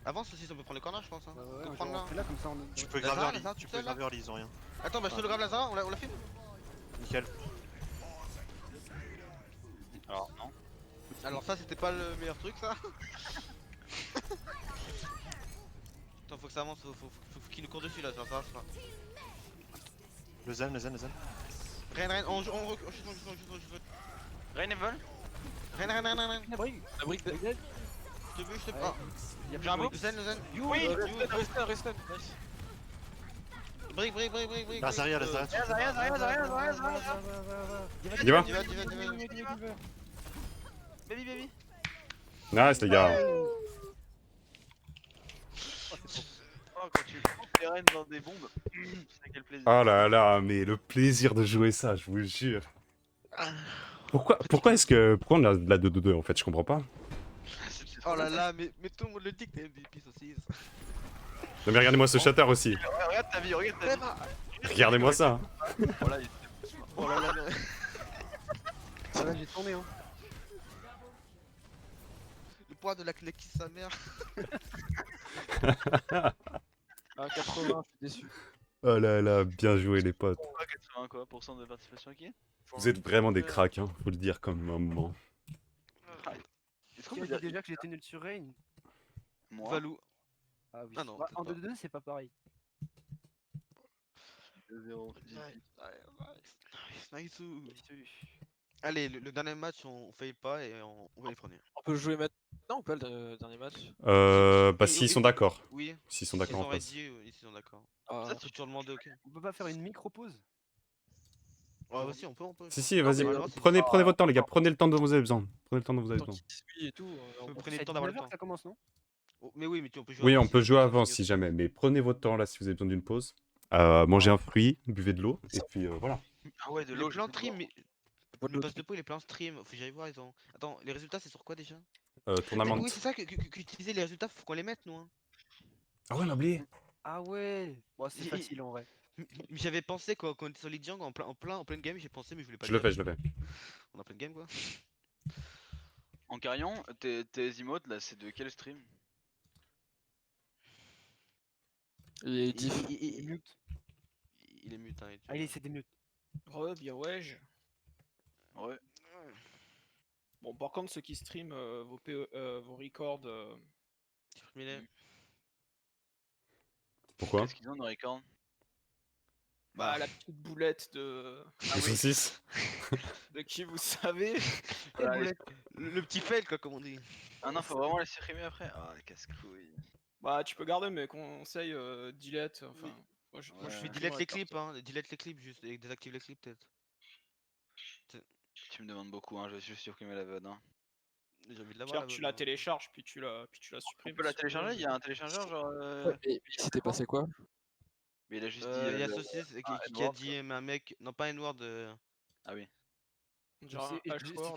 Avance aussi, on peut prendre le corner, je pense. Hein. Ouais, On peut on prendre là. fait là comme ça. Tu peux Lazare, graver Lazare, tu tu peux sais, là graver ils ont rien. Attends, bah je te le grave Lazara, on l'a fait. Nickel. Alors, non. Alors ça c'était pas le meilleur truc ça. Attends faut que ça avance, faut qu'il nous court dessus là, ça va. Le zen. Ren, on shoot. Rain Evil. Ren. La brigue. La brique de. Je te bute, Ouais. Ah, Y'a J'ai un mot. le zen. Oui. Restun. Nice. Break. Là, Zarya. Diva. Baby. Nice, les gars. Oh, quand tu coupes les reines dans des bombes, c'est quel plaisir. Oh là, mais le plaisir de jouer ça, je vous jure. Pourquoi on a de la 2-2-2 en fait, je comprends pas. Oh là là, mais tout le monde le dit que t'es MVP saucisse. Non mais regardez-moi ce shatter aussi. Regarde ta vie. Regardez-moi ça. Voilà, Oh là là, Ah là, j'ai tourné hein. poids de la clé qui sa mère. Ah, 80, je suis déçu. Oh là là, bien joué les potes. Quoi, 80 quoi, % de participation acquis? Vous êtes vraiment des cracks, hein, faut le dire comme un moment. Est-ce qu'on Qui peut a dire dit déjà que j'étais nul sur Rain? moi? Valou. Ah oui. Ah non, Bah, peut-être en pas. 2-2, c'est pas pareil. 2-0. Nice. Allez, le dernier match, on faille pas et on va les prendre. On peut jouer maintenant ou pas le dernier match? Bah s'ils sont d'accord. Oui. S'ils sont S'ils d'accord en sont face. ready, ils sont d'accord. Ah, Ça, c'est toujours demandé, ok. On peut pas faire une micro-pause? Ouais, vas-y, on peut. Si, si, Non, vas-y, mais alors, c'est- prenez votre temps les gars, prenez le temps dont vous avez besoin. Prenez le temps dont vous avez tant besoin. qu'il suit et tout. Prenez le C'est temps d'avoir le 19h temps. que ça commence, non? Oh, mais oui, mais on peut jouer Oui, avant on peut si jouer ça avant finit si aussi. jamais, mais prenez votre temps là si vous avez besoin d'une pause. Mangez un fruit, buvez de l'eau, et puis voilà. Ah ouais, de Les l'eau, plans je stream, peux mais Pas de le l'autre. passe de pot, il est plein stream. Faut que j'aille voir, ils ont. Attends, les résultats, c'est sur quoi déjà? Tournament. Oui, c'est ça qu'utiliser les résultats, faut qu'on les mette, nous. Hein. Ah ouais, on a oublié. Ah ouais. Bon, c'est J'ai- facile en vrai. Mais j'avais pensé quand on était sur League Jang en pleine game, j'ai pensé, mais je voulais pas Je le le fais, dire. je le fais. On est en pleine game quoi. En carillon, tes emotes là, c'est de quel stream? Il est diff. Il est mute. Il est mute, hein. et tu Ah, il vois. essaie des mute. Bien ouais. Ouais. Bon, par contre, ceux qui stream vos records, Supprimer-les. Pourquoi Qu'est-ce qu'ils ont dans record? bah, la petite boulette de, Les saucisses. de qui vous savez. Quelle Voilà, boulette. Le petit fail quoi, comme on dit. Ah non, faut vraiment les supprimer après? Ah, les casse-couilles. Bah, tu peux garder mes conseils, delete. Enfin, moi, Moi je fais Ouais. delete les clips, hein. Delete les clips juste et désactive les clips peut-être. Tu me demandes beaucoup, hein, je vais juste supprimer la VOD. Hein. J'ai envie de l'avoir Pierre, la tu VOD, la moi. télécharges, puis tu la On supprimes. peut la si tu veux. télécharger? Il y a un téléchargeur genre. Mais il s'était passé quoi? Mais il a juste dit. Il y a le- Saucisse qui a Edward, dit un mec, non pas N-word, Ah oui. Genre un H-word.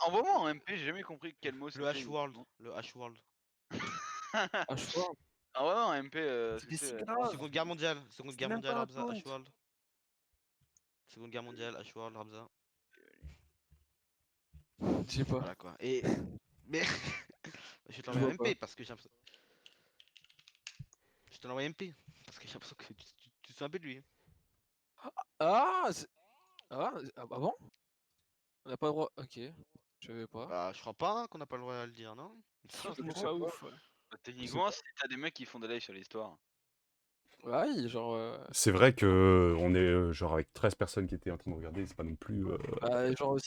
Envoie-moi en MP, j'ai jamais compris quel mot c'était. le H-World, le H-World. Ah, je vois. Envoie-moi en MP ce que C'était si c'est. grave. Seconde guerre mondiale, Seconde C'est guerre même mondiale, pas un Rabza, taunt. H-World. Seconde guerre mondiale, H-World, Rabza. Je sais pas. Voilà quoi. Et. Mais. Je vais te Je l'envoyer en vois MP parce que j'ai l'impression. Je te l'envoie en MP parce que j'ai l'impression que tu te souviens un peu de lui. Ah, bon? On n'a pas le droit. Ok. Je savais pas. Bah, je crois pas hein, qu'on n'a pas le droit à le dire, non? Je je trouve sais ça pas. ouf. Ouais. Bah, techniquement, si t'as des mecs qui font des lives sur l'histoire. Ouais, oui, genre. C'est vrai que on est genre avec 13 personnes qui étaient en train de regarder, c'est pas non plus. Genre,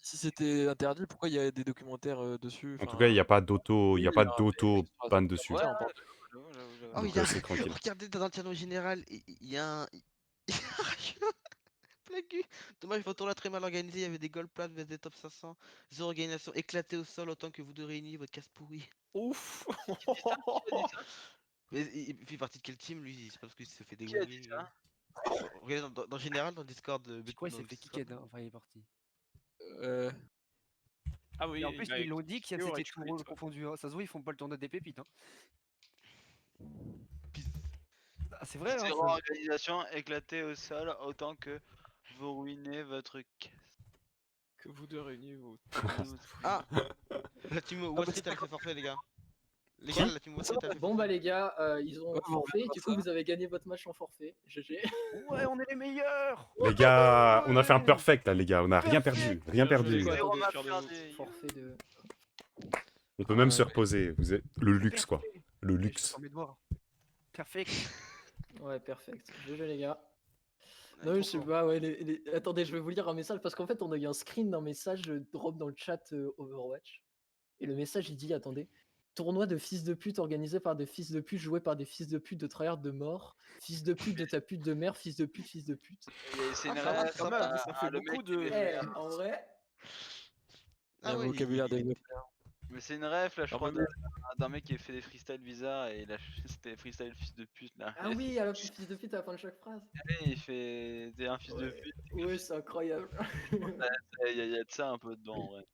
si c'était interdit, pourquoi il y a des documentaires dessus? En tout cas, il n'y a pas d'auto, il y a oui, pas il y a un d'auto juste sur ban la dessus. Ouais, on parle j'avoue. Oh, Donc, il y a. c'est tranquille. Regardez dans un channel général, il y a un. Il y a un jeu plein cul. Dommage, votre tournoi très mal organisé, il y avait des gold plates vs des top 500. Zéro organisation éclatée au sol autant que vous deux réunis, votre casse pourri. Ouf. Mais il fait partie de quelle team lui? C'est pas parce qu'il se fait des Qui a dit win-win. ça? Regardez dans général, dans Discord. Je crois qu'il dans s'est fait Discord. kicked, hein. Enfin, il est parti. Ah oui, Et en plus, il a ils l'ont dit que expliqué au c'était tout retweet, ouais. confondu. Hein. Ça se voit, ils font pas le tournoi des pépites. Hein. Ah, c'est vrai, hein. Zéro ça- organisation éclatée au sol autant que vous ruinez votre caisse. Que vous deux réunis, vous. Ah La team Wall Street elle a fait forfait, les gars. Les gars, la team Wall Street elle a fait Bon bah forfait. les gars, ils ont Ouais, bon, forfait, on du verra coup ça. vous avez gagné votre match en forfait. GG. Ouais, on est les meilleurs. Les gars, on a fait un Ouais. perfect là, les gars. On a rien perdu, rien Bien joué, perdu. les gars. Zéro Attendez, map fier de vous. perdu. Forfait de. On peut même Ouais, se mais- reposer. Vous êtes le luxe quoi, le Je vais luxe. faire mes devoirs. Perfect. Ouais, perfect. GG les gars. On est Non, trop je sais fort. pas, ouais. Attendez, je vais vous lire un message parce qu'en fait, on a eu un screen d'un message drop dans le chat Overwatch. Et le message il dit attendez. Tournoi de fils de pute organisé par des fils de pute, joué par des fils de pute de tryhard de mort. Fils de pute de ta pute de mère, fils de pute, fils de pute. Et c'est une Ah, ça va, ref, quand même, à- ça fait à le beaucoup mec qui de- est- Eh, en vrai. Il y a Ah un ouais, vocabulaire développé. Mais c'est une ref là, je Alors, crois, même- d'un mec qui a fait des freestyles bizarres et il a c'était freestyle fils de pute là. Ah oui, alors fils de pute à la fin de chaque phrase. Et il fait t'es un fils de Ouais. pute. Ouais, c'est incroyable. Il y a de ça un peu dedans en vrai.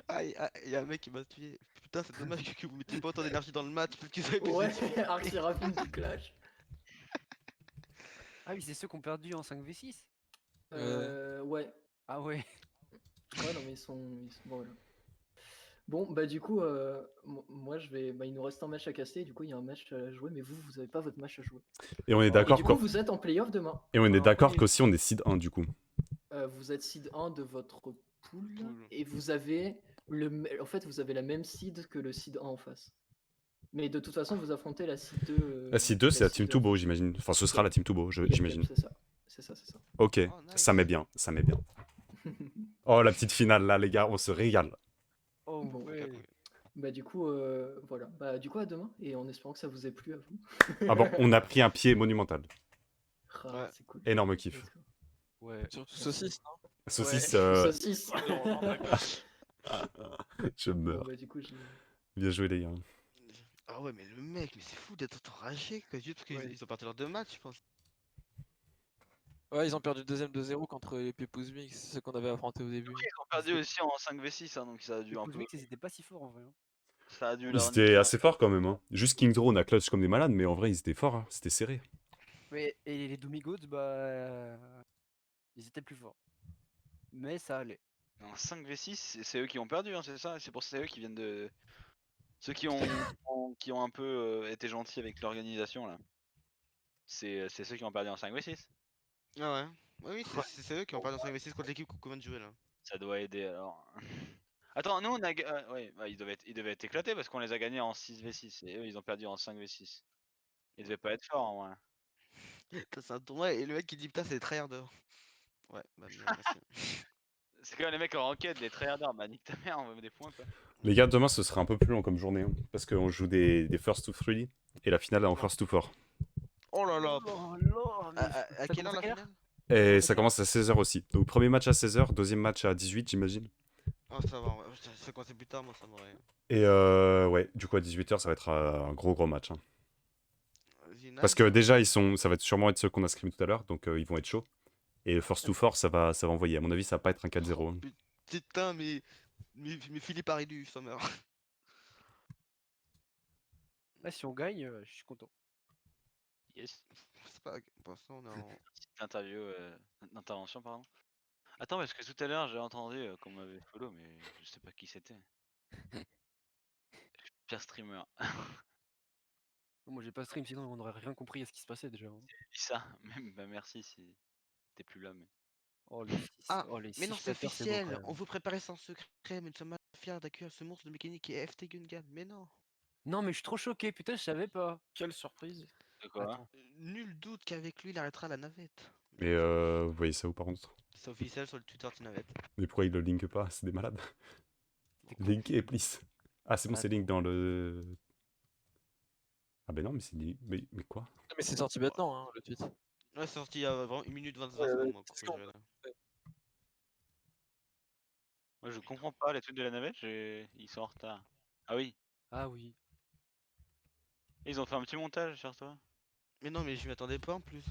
Ah, il y a un mec qui m'a tué. Putain, c'est dommage que vous mettiez pas autant d'énergie dans le match. Plus qu'ils avaient Ouais, Archie Rapine qui clash. Ah oui, c'est ceux qui ont perdu en 5v6. Ouais. Ah ouais. Ouais, non, mais ils sont bon, voilà. Bon, bah du coup, moi je vais. Bah, il nous reste un match à casser, du coup il y a un match à jouer, mais vous avez pas votre match à jouer. Et on est Et d'accord du coup, vous êtes en playoff demain. Et on est Enfin, d'accord oui, qu'aussi on est seed 1 du coup. vous êtes seed 1 de votre pool, Pool. et vous avez en fait, vous avez la même seed que le seed 1 en face. Mais de toute façon, vous affrontez la seed 2. La seed 2, c'est la seed Team 2. Tubo, j'imagine. Enfin, ce sera la Team Tubo, Yep, yep, j'imagine. c'est ça. C'est ça, c'est ça. Ok, Oh, nice. ça met bien, ça met bien. Oh, la petite finale là, les gars, on se régale. Oh Bon, ouais. Bah du coup, voilà. Bah du coup, à demain, et en espérant que ça vous ait plu à vous. Ah bon, on a pris un pied monumental. Ah, Ouais. c'est cool. Énorme kiff. Let's go. Ouais. Surtout saucisse, non? Saucisse, Saucisse. je Bon, meurs. bah du coup, Bien joué, les gars. Ah ouais, mais le mec, mais c'est fou d'être enragé, quoi. Juste parce qu'ils Ouais. ils ont parti leurs 2 matchs, je pense. Ouais, ils ont perdu le deuxième 2-0 contre les Pepous Mix, ceux qu'on avait affronté au début. Ils ont perdu aussi en 5v6, hein, donc ça a dû un peu. Mix, ils étaient pas si forts en vrai. Hein. Ça a dû Ils leur étaient niquer un assez peu. forts quand même. Hein. Juste King Drone a clutch comme des malades, mais en vrai, ils étaient forts. Hein. C'était serré. Ouais, et les Doomy-Goats, bah. Ils étaient plus forts. Mais ça allait. En 5v6, c'est eux qui ont perdu, hein, c'est ça. C'est pour ça c'est eux qui viennent de. Ceux qui ont un peu été gentils avec l'organisation là. C'est ceux qui ont perdu en 5v6. Ah ouais. Oui, c'est eux qui ont perdu en 5v6 contre l'équipe qu'on vient de jouer là. Ça doit aider alors. Attends, nous on a. Ouais, bah, ils devaient être éclatés parce qu'on les a gagnés en 6v6 et eux ils ont perdu en 5v6. Ils devaient pas être forts en vrai. Putain, c'est un tournoi et le mec qui dit putain, c'est des tryharders. Ouais, bah bien, merci. C'est quand même les mecs en ranked, les tryharders, bah nique ta mère, on veut des points quoi. Les gars, demain, ce sera un peu plus long comme journée. Hein, parce qu'on joue des first to 3 et la finale est en first to 4. Oh là là. Oh là, mais À quelle heure la finale? Et ça commence à 16h aussi. Donc, premier match à 16h, deuxième match à 18, j'imagine. Oh, ça va, ouais. Ça commence plus tard, moi ça m'aurait. Et ouais, du coup, à 18h, ça va être un gros match. Hein. Vas-y, Parce nice. que déjà, ça va sûrement être ceux qu'on a scrim tout à l'heure, donc ils vont être chauds. Et le first to 4, ça va envoyer. À mon avis, ça va pas être un 4-0. Hein. Putain, mais Philippe Harry du Summer. Là, si on gagne, je suis content. Yes. C'est pas. Pour l'instant, on est en. D'intervention pardon. Attends parce que tout à l'heure j'ai entendu qu'on m'avait follow mais je sais pas qui c'était. Pire streamer. Moi, j'ai pas stream, sinon on aurait rien compris à ce qui se passait déjà. Hein. Dis ça, même bah merci si t'es plus là mais. Oh, les 6. Ah, oh, les mais non, six c'est flatteurs, beau, quand officiel. même. On vous préparait ça en secret, mais nous sommes fiers d'accueillir ce monstre de mécanique qui est FT Gungan. Mais non. Non, mais je suis trop choqué, putain, je savais pas. Quelle surprise. De quoi? Attends. Nul doute qu'avec lui, il arrêtera la navette. Mais vous voyez ça où par contre? C'est officiel sur le Twitter de navette. Mais pourquoi ils le linkent pas? C'est des malades. Linkez, please. Ah, c'est bon, c'est link dans le. Ah, ben non, mais c'est dit. Mais quoi? Mais c'est sorti maintenant, hein, le tweet. Ouais, c'est sorti il y a vraiment 1 minute 25 Ouais, secondes. Moi, c'est pour ce que je- Moi je comprends pas les trucs de la navette, ils sont en retard. Ah oui, Ah oui. ils ont fait un petit montage sur toi. Mais non, mais je m'y attendais pas en plus.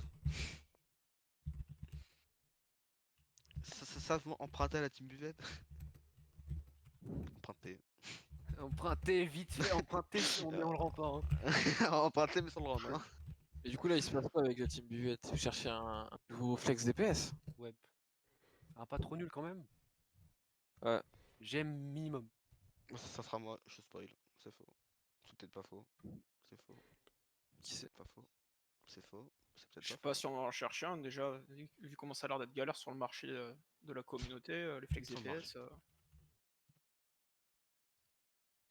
Ça savement emprunté à la team buvette. Emprunté. Emprunter, vite fait, emprunter, on le rend pas. Hein. Emprunté, mais sans le rendre. Hein. Et du coup, là, il se passe quoi avec la team Buvette? Vous cherchez un nouveau flex DPS? Web. Ah, pas trop nul quand même. Ouais. J'aime minimum. Ça sera moi, je spoil. C'est faux. C'est peut-être pas faux. C'est faux. Qui c'est? C'est pas faux. C'est faux. C'est Je peut-être sais pas pas si on va en chercher un déjà, vu comment ça a l'air d'être galère sur le marché de la communauté, les flex Sur le DPS.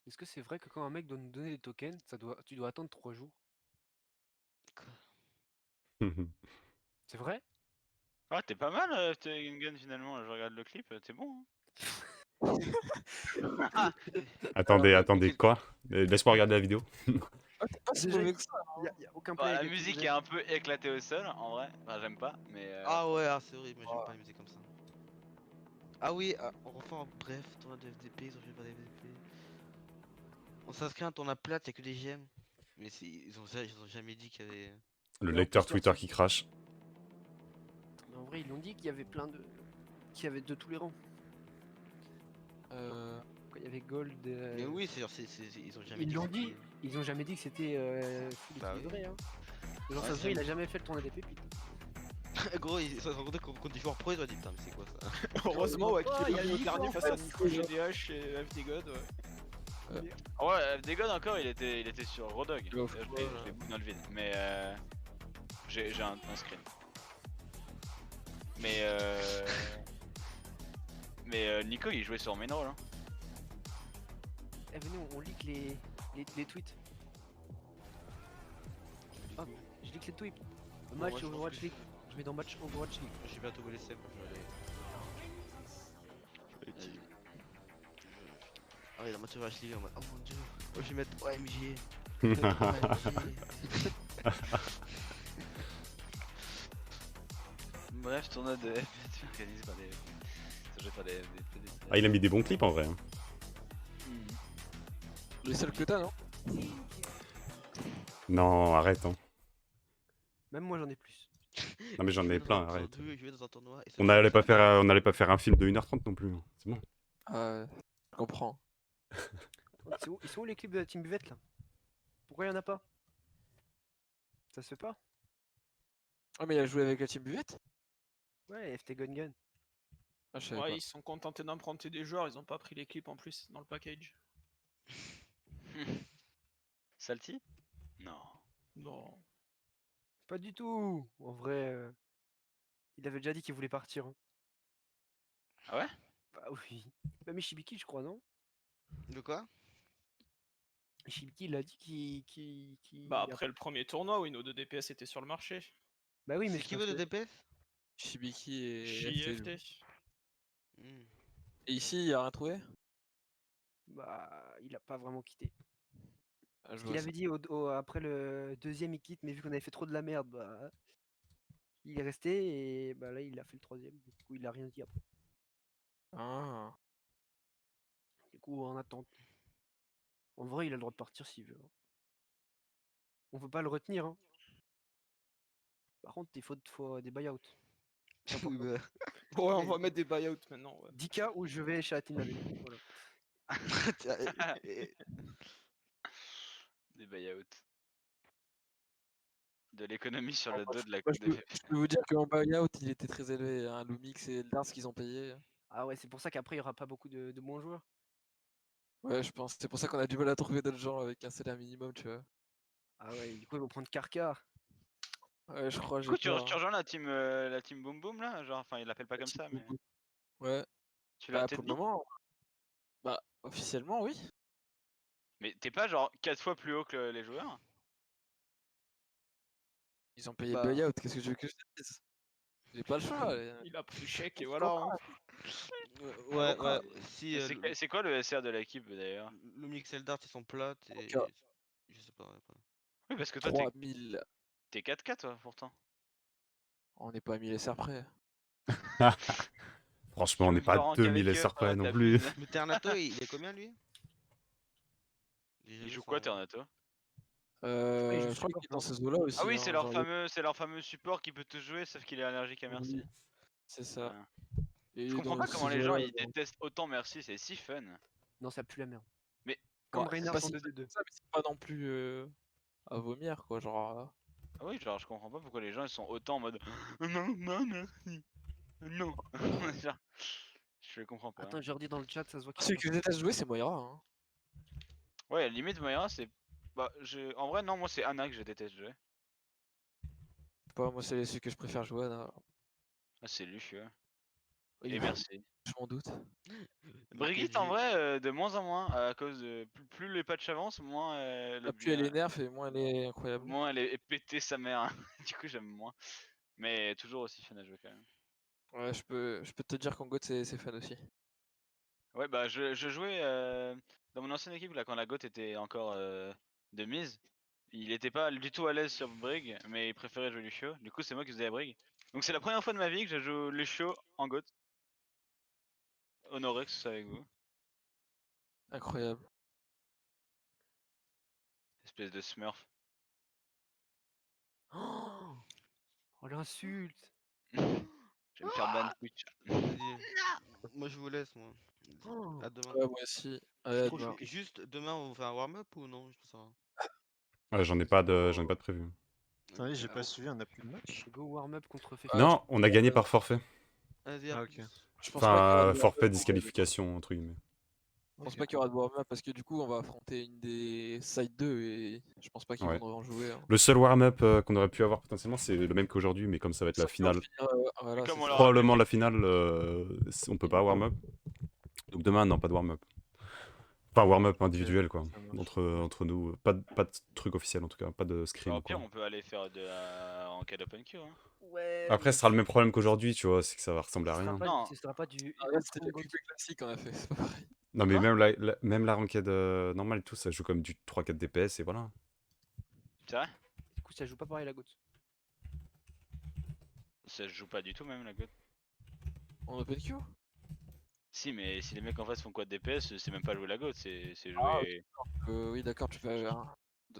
Est-ce que c'est vrai que quand un mec doit nous donner des tokens, tu dois attendre 3 jours? C'est vrai? Ah t'es pas mal t'es Gun finalement, je regarde le clip, t'es bon hein. Attendez, quoi? Laisse-moi regarder la vidéo. Ah, t'es pas si Déjà, mauvais que ça. Y a aucun Bah, play la avec musique Team est un peu éclatée au sol en vrai, enfin j'aime pas mais Ah ouais, c'est horrible, moi j'aime pas les musiques comme ça. Ah oui, on refait en bref, tournoi de FDP, ils ont fait pas des FDP. On s'inscrit à un tournoi plate, y'a que des GM. Mais ils ont jamais dit qu'il y avait. Le Mais en lecteur plus, Twitter qui crache. Mais en vrai, ils l'ont dit qu'il y avait plein de. Qu'il y avait de tous les rangs. Quand il y avait Gold. Mais oui, ils ont jamais dit. Ils l'ont que dit. c'était- Ils ont jamais dit que c'était full Bah oui. équilibré. Hein. Genre, Ouais, ça se c'est voit, il vrai. a jamais fait le tournoi des pépites. Gros, ils se sont rencontrés contre des joueurs pro, ils ont dit putain, mais c'est quoi ça? Heureusement, ouais, Oh, qu'il y a y a eu le le dernier Nico, face à en fait, Nico c'est- GDH et FD God, ouais. Ah ouais, FD God encore, il était sur Rodog. Il va au Je football, l'ai book dans le vide, mais j'ai un screen. Mais Nico il jouait sur main roll. Hein. Eh venez, on leak les tweets. Hop, je leak les tweets. Le Moi, match je pense Overwatch que League. Je mets dans match Overwatch League. Je vais bientôt vous laisser. Moi, je vais aller. Ah oui, la moitié Overwatch League en mode. Oh mon dieu. Moi, je vais mettre OMG. Bref, tournoi de FPT organisé par des. Par des Ah, il a mis des bons clips en vrai. Hein. Les seuls que t'as, non? Non, arrête. Hein. Même moi j'en ai plus. Non, mais j'en ai plein, arrête. Je vais dans un tournoi. Et ça On me n'allait fait pas faire un film de 1h30 non plus. Hein. C'est bon. Ah, je comprends. Ils sont où les clips de la team buvette là? Pourquoi y en a pas? Ça se fait pas? Ah, mais il a joué avec la team buvette? Ouais, FT Gun Gun. Ah, je savais Ouais, pas. ils sont contentés d'emprunter des joueurs, ils ont pas pris les clips en plus dans le package. Salty? Non. Non. Pas du tout. En vrai, il avait déjà dit qu'il voulait partir. Hein. Ah ouais? Bah oui. Même Ishibiki, je crois, non? De quoi? Ishibiki, il a dit qu'il. Bah après le premier tournoi où Ino de DPS était sur le marché. Bah oui, mais C'est qui veut de DPS? Shibiki et JFT. FT. Et ici, il a rien trouvé? Bah, il a pas vraiment quitté. Ah, je Il vois ça. avait dit après le deuxième, il quitte, mais vu qu'on avait fait trop de la merde, bah. Il est resté et bah là, il a fait le troisième. Du coup, il a rien dit après. Ah. Du coup, en attente. En vrai, il a le droit de partir s'il veut. Hein. On peut pas le retenir. Hein. Par contre, il faut des buyouts. Oui, bah. Ouais, on va mettre des buyouts maintenant. Ouais. 10K ou je vais chez Atin Lavé. Voilà. Tiens, et- Des buyouts. De l'économie sur le Moi, dos de la. moi, je peux vous dire qu'en buyout, il était très élevé. Hein. Lumix et Eldar, ce qu'ils ont payé. Ah ouais, c'est pour ça qu'après, il y aura pas beaucoup de bons joueurs. Ouais, je pense. C'est pour ça qu'on a du mal à trouver d'autres gens avec un salaire minimum, tu vois. Ah ouais, du coup, ils vont prendre Karkar. Ouais, je crois, Du j'ai coup, tu peur. Hein. rejoins la team Boom Boom là? Genre, enfin, il l'appelle pas La comme team ça, mais. Boom Boom. Ouais. Tu l'as Bah, peut-être pour le dit? moment, bah, officiellement, oui. Mais t'es pas genre 4 fois plus haut que les joueurs? Ils ont payé Bah. le buyout. Qu'est-ce que je veux que je te dise? J'ai pas le choix. Il a pris le chèque et voilà. Hein. Ouais, ouais. Si Et c'est quoi le SR de l'équipe d'ailleurs? Lumix Eldar, ils sont plates et. Ok. Je sais pas. Après. Oui, parce que toi, 3000. t'es 4K toi, pourtant. On n'est pas à 1000 SR près. Franchement, Tu on veux n'est pas vivre à en 2000 avec eux, SR près de non la plus. bune. Mais Ternato, il est combien lui? J'ai Il vu joue son- quoi, Ternato? il joue Je crois support, qu'il est dans non? ces eaux-là aussi. Ah oui, hein, c'est leur genre, fameux support qui peut te jouer, sauf qu'il est allergique à Mercy. oui, c'est ça. Ah. Et Je comprends dans pas comment ces les gens eaux-là, ils détestent autant Mercy, c'est si fun. Non, ça pue la merde. Mais Comme ouais, c'est Reinhardt pas en si 2v2. ça, mais c'est pas non plus à vomir, quoi. Genre. ah oui, genre je comprends pas pourquoi les gens ils sont autant en mode non, non, merci. Non. Genre, je comprends pas. Attends, je redis dans le chat, ça se voit qu'il Celui que je déteste jouer, c'est Moira. Hein. Ouais, limite Moira, c'est. Bah, en vrai, non, moi c'est Anna que je déteste jouer. Pas, moi, c'est celui que je préfère jouer. Là. Ah, c'est Lucieux. Oui, Et merci. je m'en doute. Brigitte, en vrai, de moins en moins, à cause de. Plus les patchs avancent, moins elle est Plus elle bien. est nerf et moins elle est incroyable. Moins elle est pétée sa mère. Du coup, j'aime moins. Mais toujours aussi fun à jouer quand même. Ouais, je peux te dire qu'en GOAT, c'est fun aussi. Ouais, bah je jouais dans mon ancienne équipe là quand la GOAT était encore de mise. Il était pas du tout à l'aise sur Brig, mais il préférait jouer Lucio. Du coup, c'est moi qui faisais la Brig. Donc c'est la première fois de ma vie que je joue Lucio en GOAT. Honoré que ce soit avec vous. Incroyable. Espèce de smurf. Oh l'insulte. Je vais me faire ban Twitch. Vas-y. Moi je vous laisse moi. Oh. À demain. Ouais, moi aussi. Je suis Allez, à trop demain. choqué. Juste demain on fait un warm-up ou non? Je peux savoir. Ouais, j'en ai pas de prévu. Attendez, j'ai pas suivi, on a plus de match. Go warm-up contre Fefe. Ouais, Non, on a gagné par forfait. Vas-y, à Ah, plus. ok. Je pense pas qu'il y aura Enfin, de forfait warm-up. disqualification, entre guillemets. Je pense pas qu'il y aura de warm-up parce que du coup on va affronter une des side 2 et je pense pas qu'ils Ouais. vont en jouer. Hein. Le seul warm-up qu'on aurait pu avoir potentiellement, c'est le même qu'aujourd'hui, mais comme ça va être la Sauf qu'on finale, finira, voilà, Comme c'est on ça. l'aura probablement prévu. la finale, on peut pas warm-up. Donc demain, non, pas de warm-up. Enfin, warm-up individuel, quoi. ça marche. Entre nous. Pas de truc officiel, en tout cas. Pas de Bah, scrim, au pire, quoi. on peut aller faire de la ranked open queue. Hein. Ouais. Après, mais ce sera le même problème qu'aujourd'hui, tu vois. C'est que ça va ressembler à ce sera rien. pas, Non. ce sera pas du. Ah, là, c'était le QQ classique on a fait, c'est pas pareil. Non, mais Quoi même la ranked normale, tout, ça joue comme du 3-4 DPS et voilà. C'est vrai? Du coup, ça joue pas pareil la goutte. Ça se joue pas du tout, même la god. En open queue Si, mais si les mecs en face font quoi de DPS, c'est même pas jouer la god, c'est jouer. Ah, oui, d'accord, tu fais.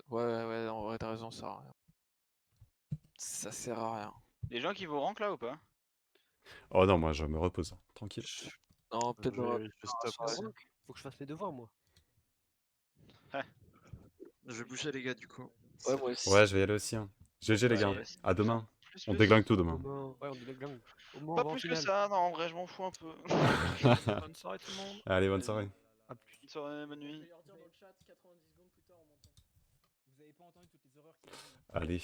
Ouais, en vrai, t'as raison, ça sert à rien. Ça sert à rien. Les gens qui vont rank là ou pas? Oh non, moi, je me repose. Tranquille. Non, peut-être dans Je stop ouais. aussi. Faut que je fasse mes devoirs, moi. Je vais bouger les gars du coup. Ouais, moi aussi. Ouais, je vais y aller aussi. Hein. GG, les gars. Ouais, À demain. Plus, On plus. déglingue tout demain. Demain, ouais, on déglingue. Au moins, on Pas va en plus que finale. ça, non, en vrai, je m'en fous un peu. Bonne soirée tout le monde. Allez, bonne Vas-y. soirée. À plus. Bonne soirée, bonne Je nuit. vais leur dire dans le chat 90 secondes plus tard on m'entend. Vous avez pas entendu toutes les horreurs qu'il a dit. Allez.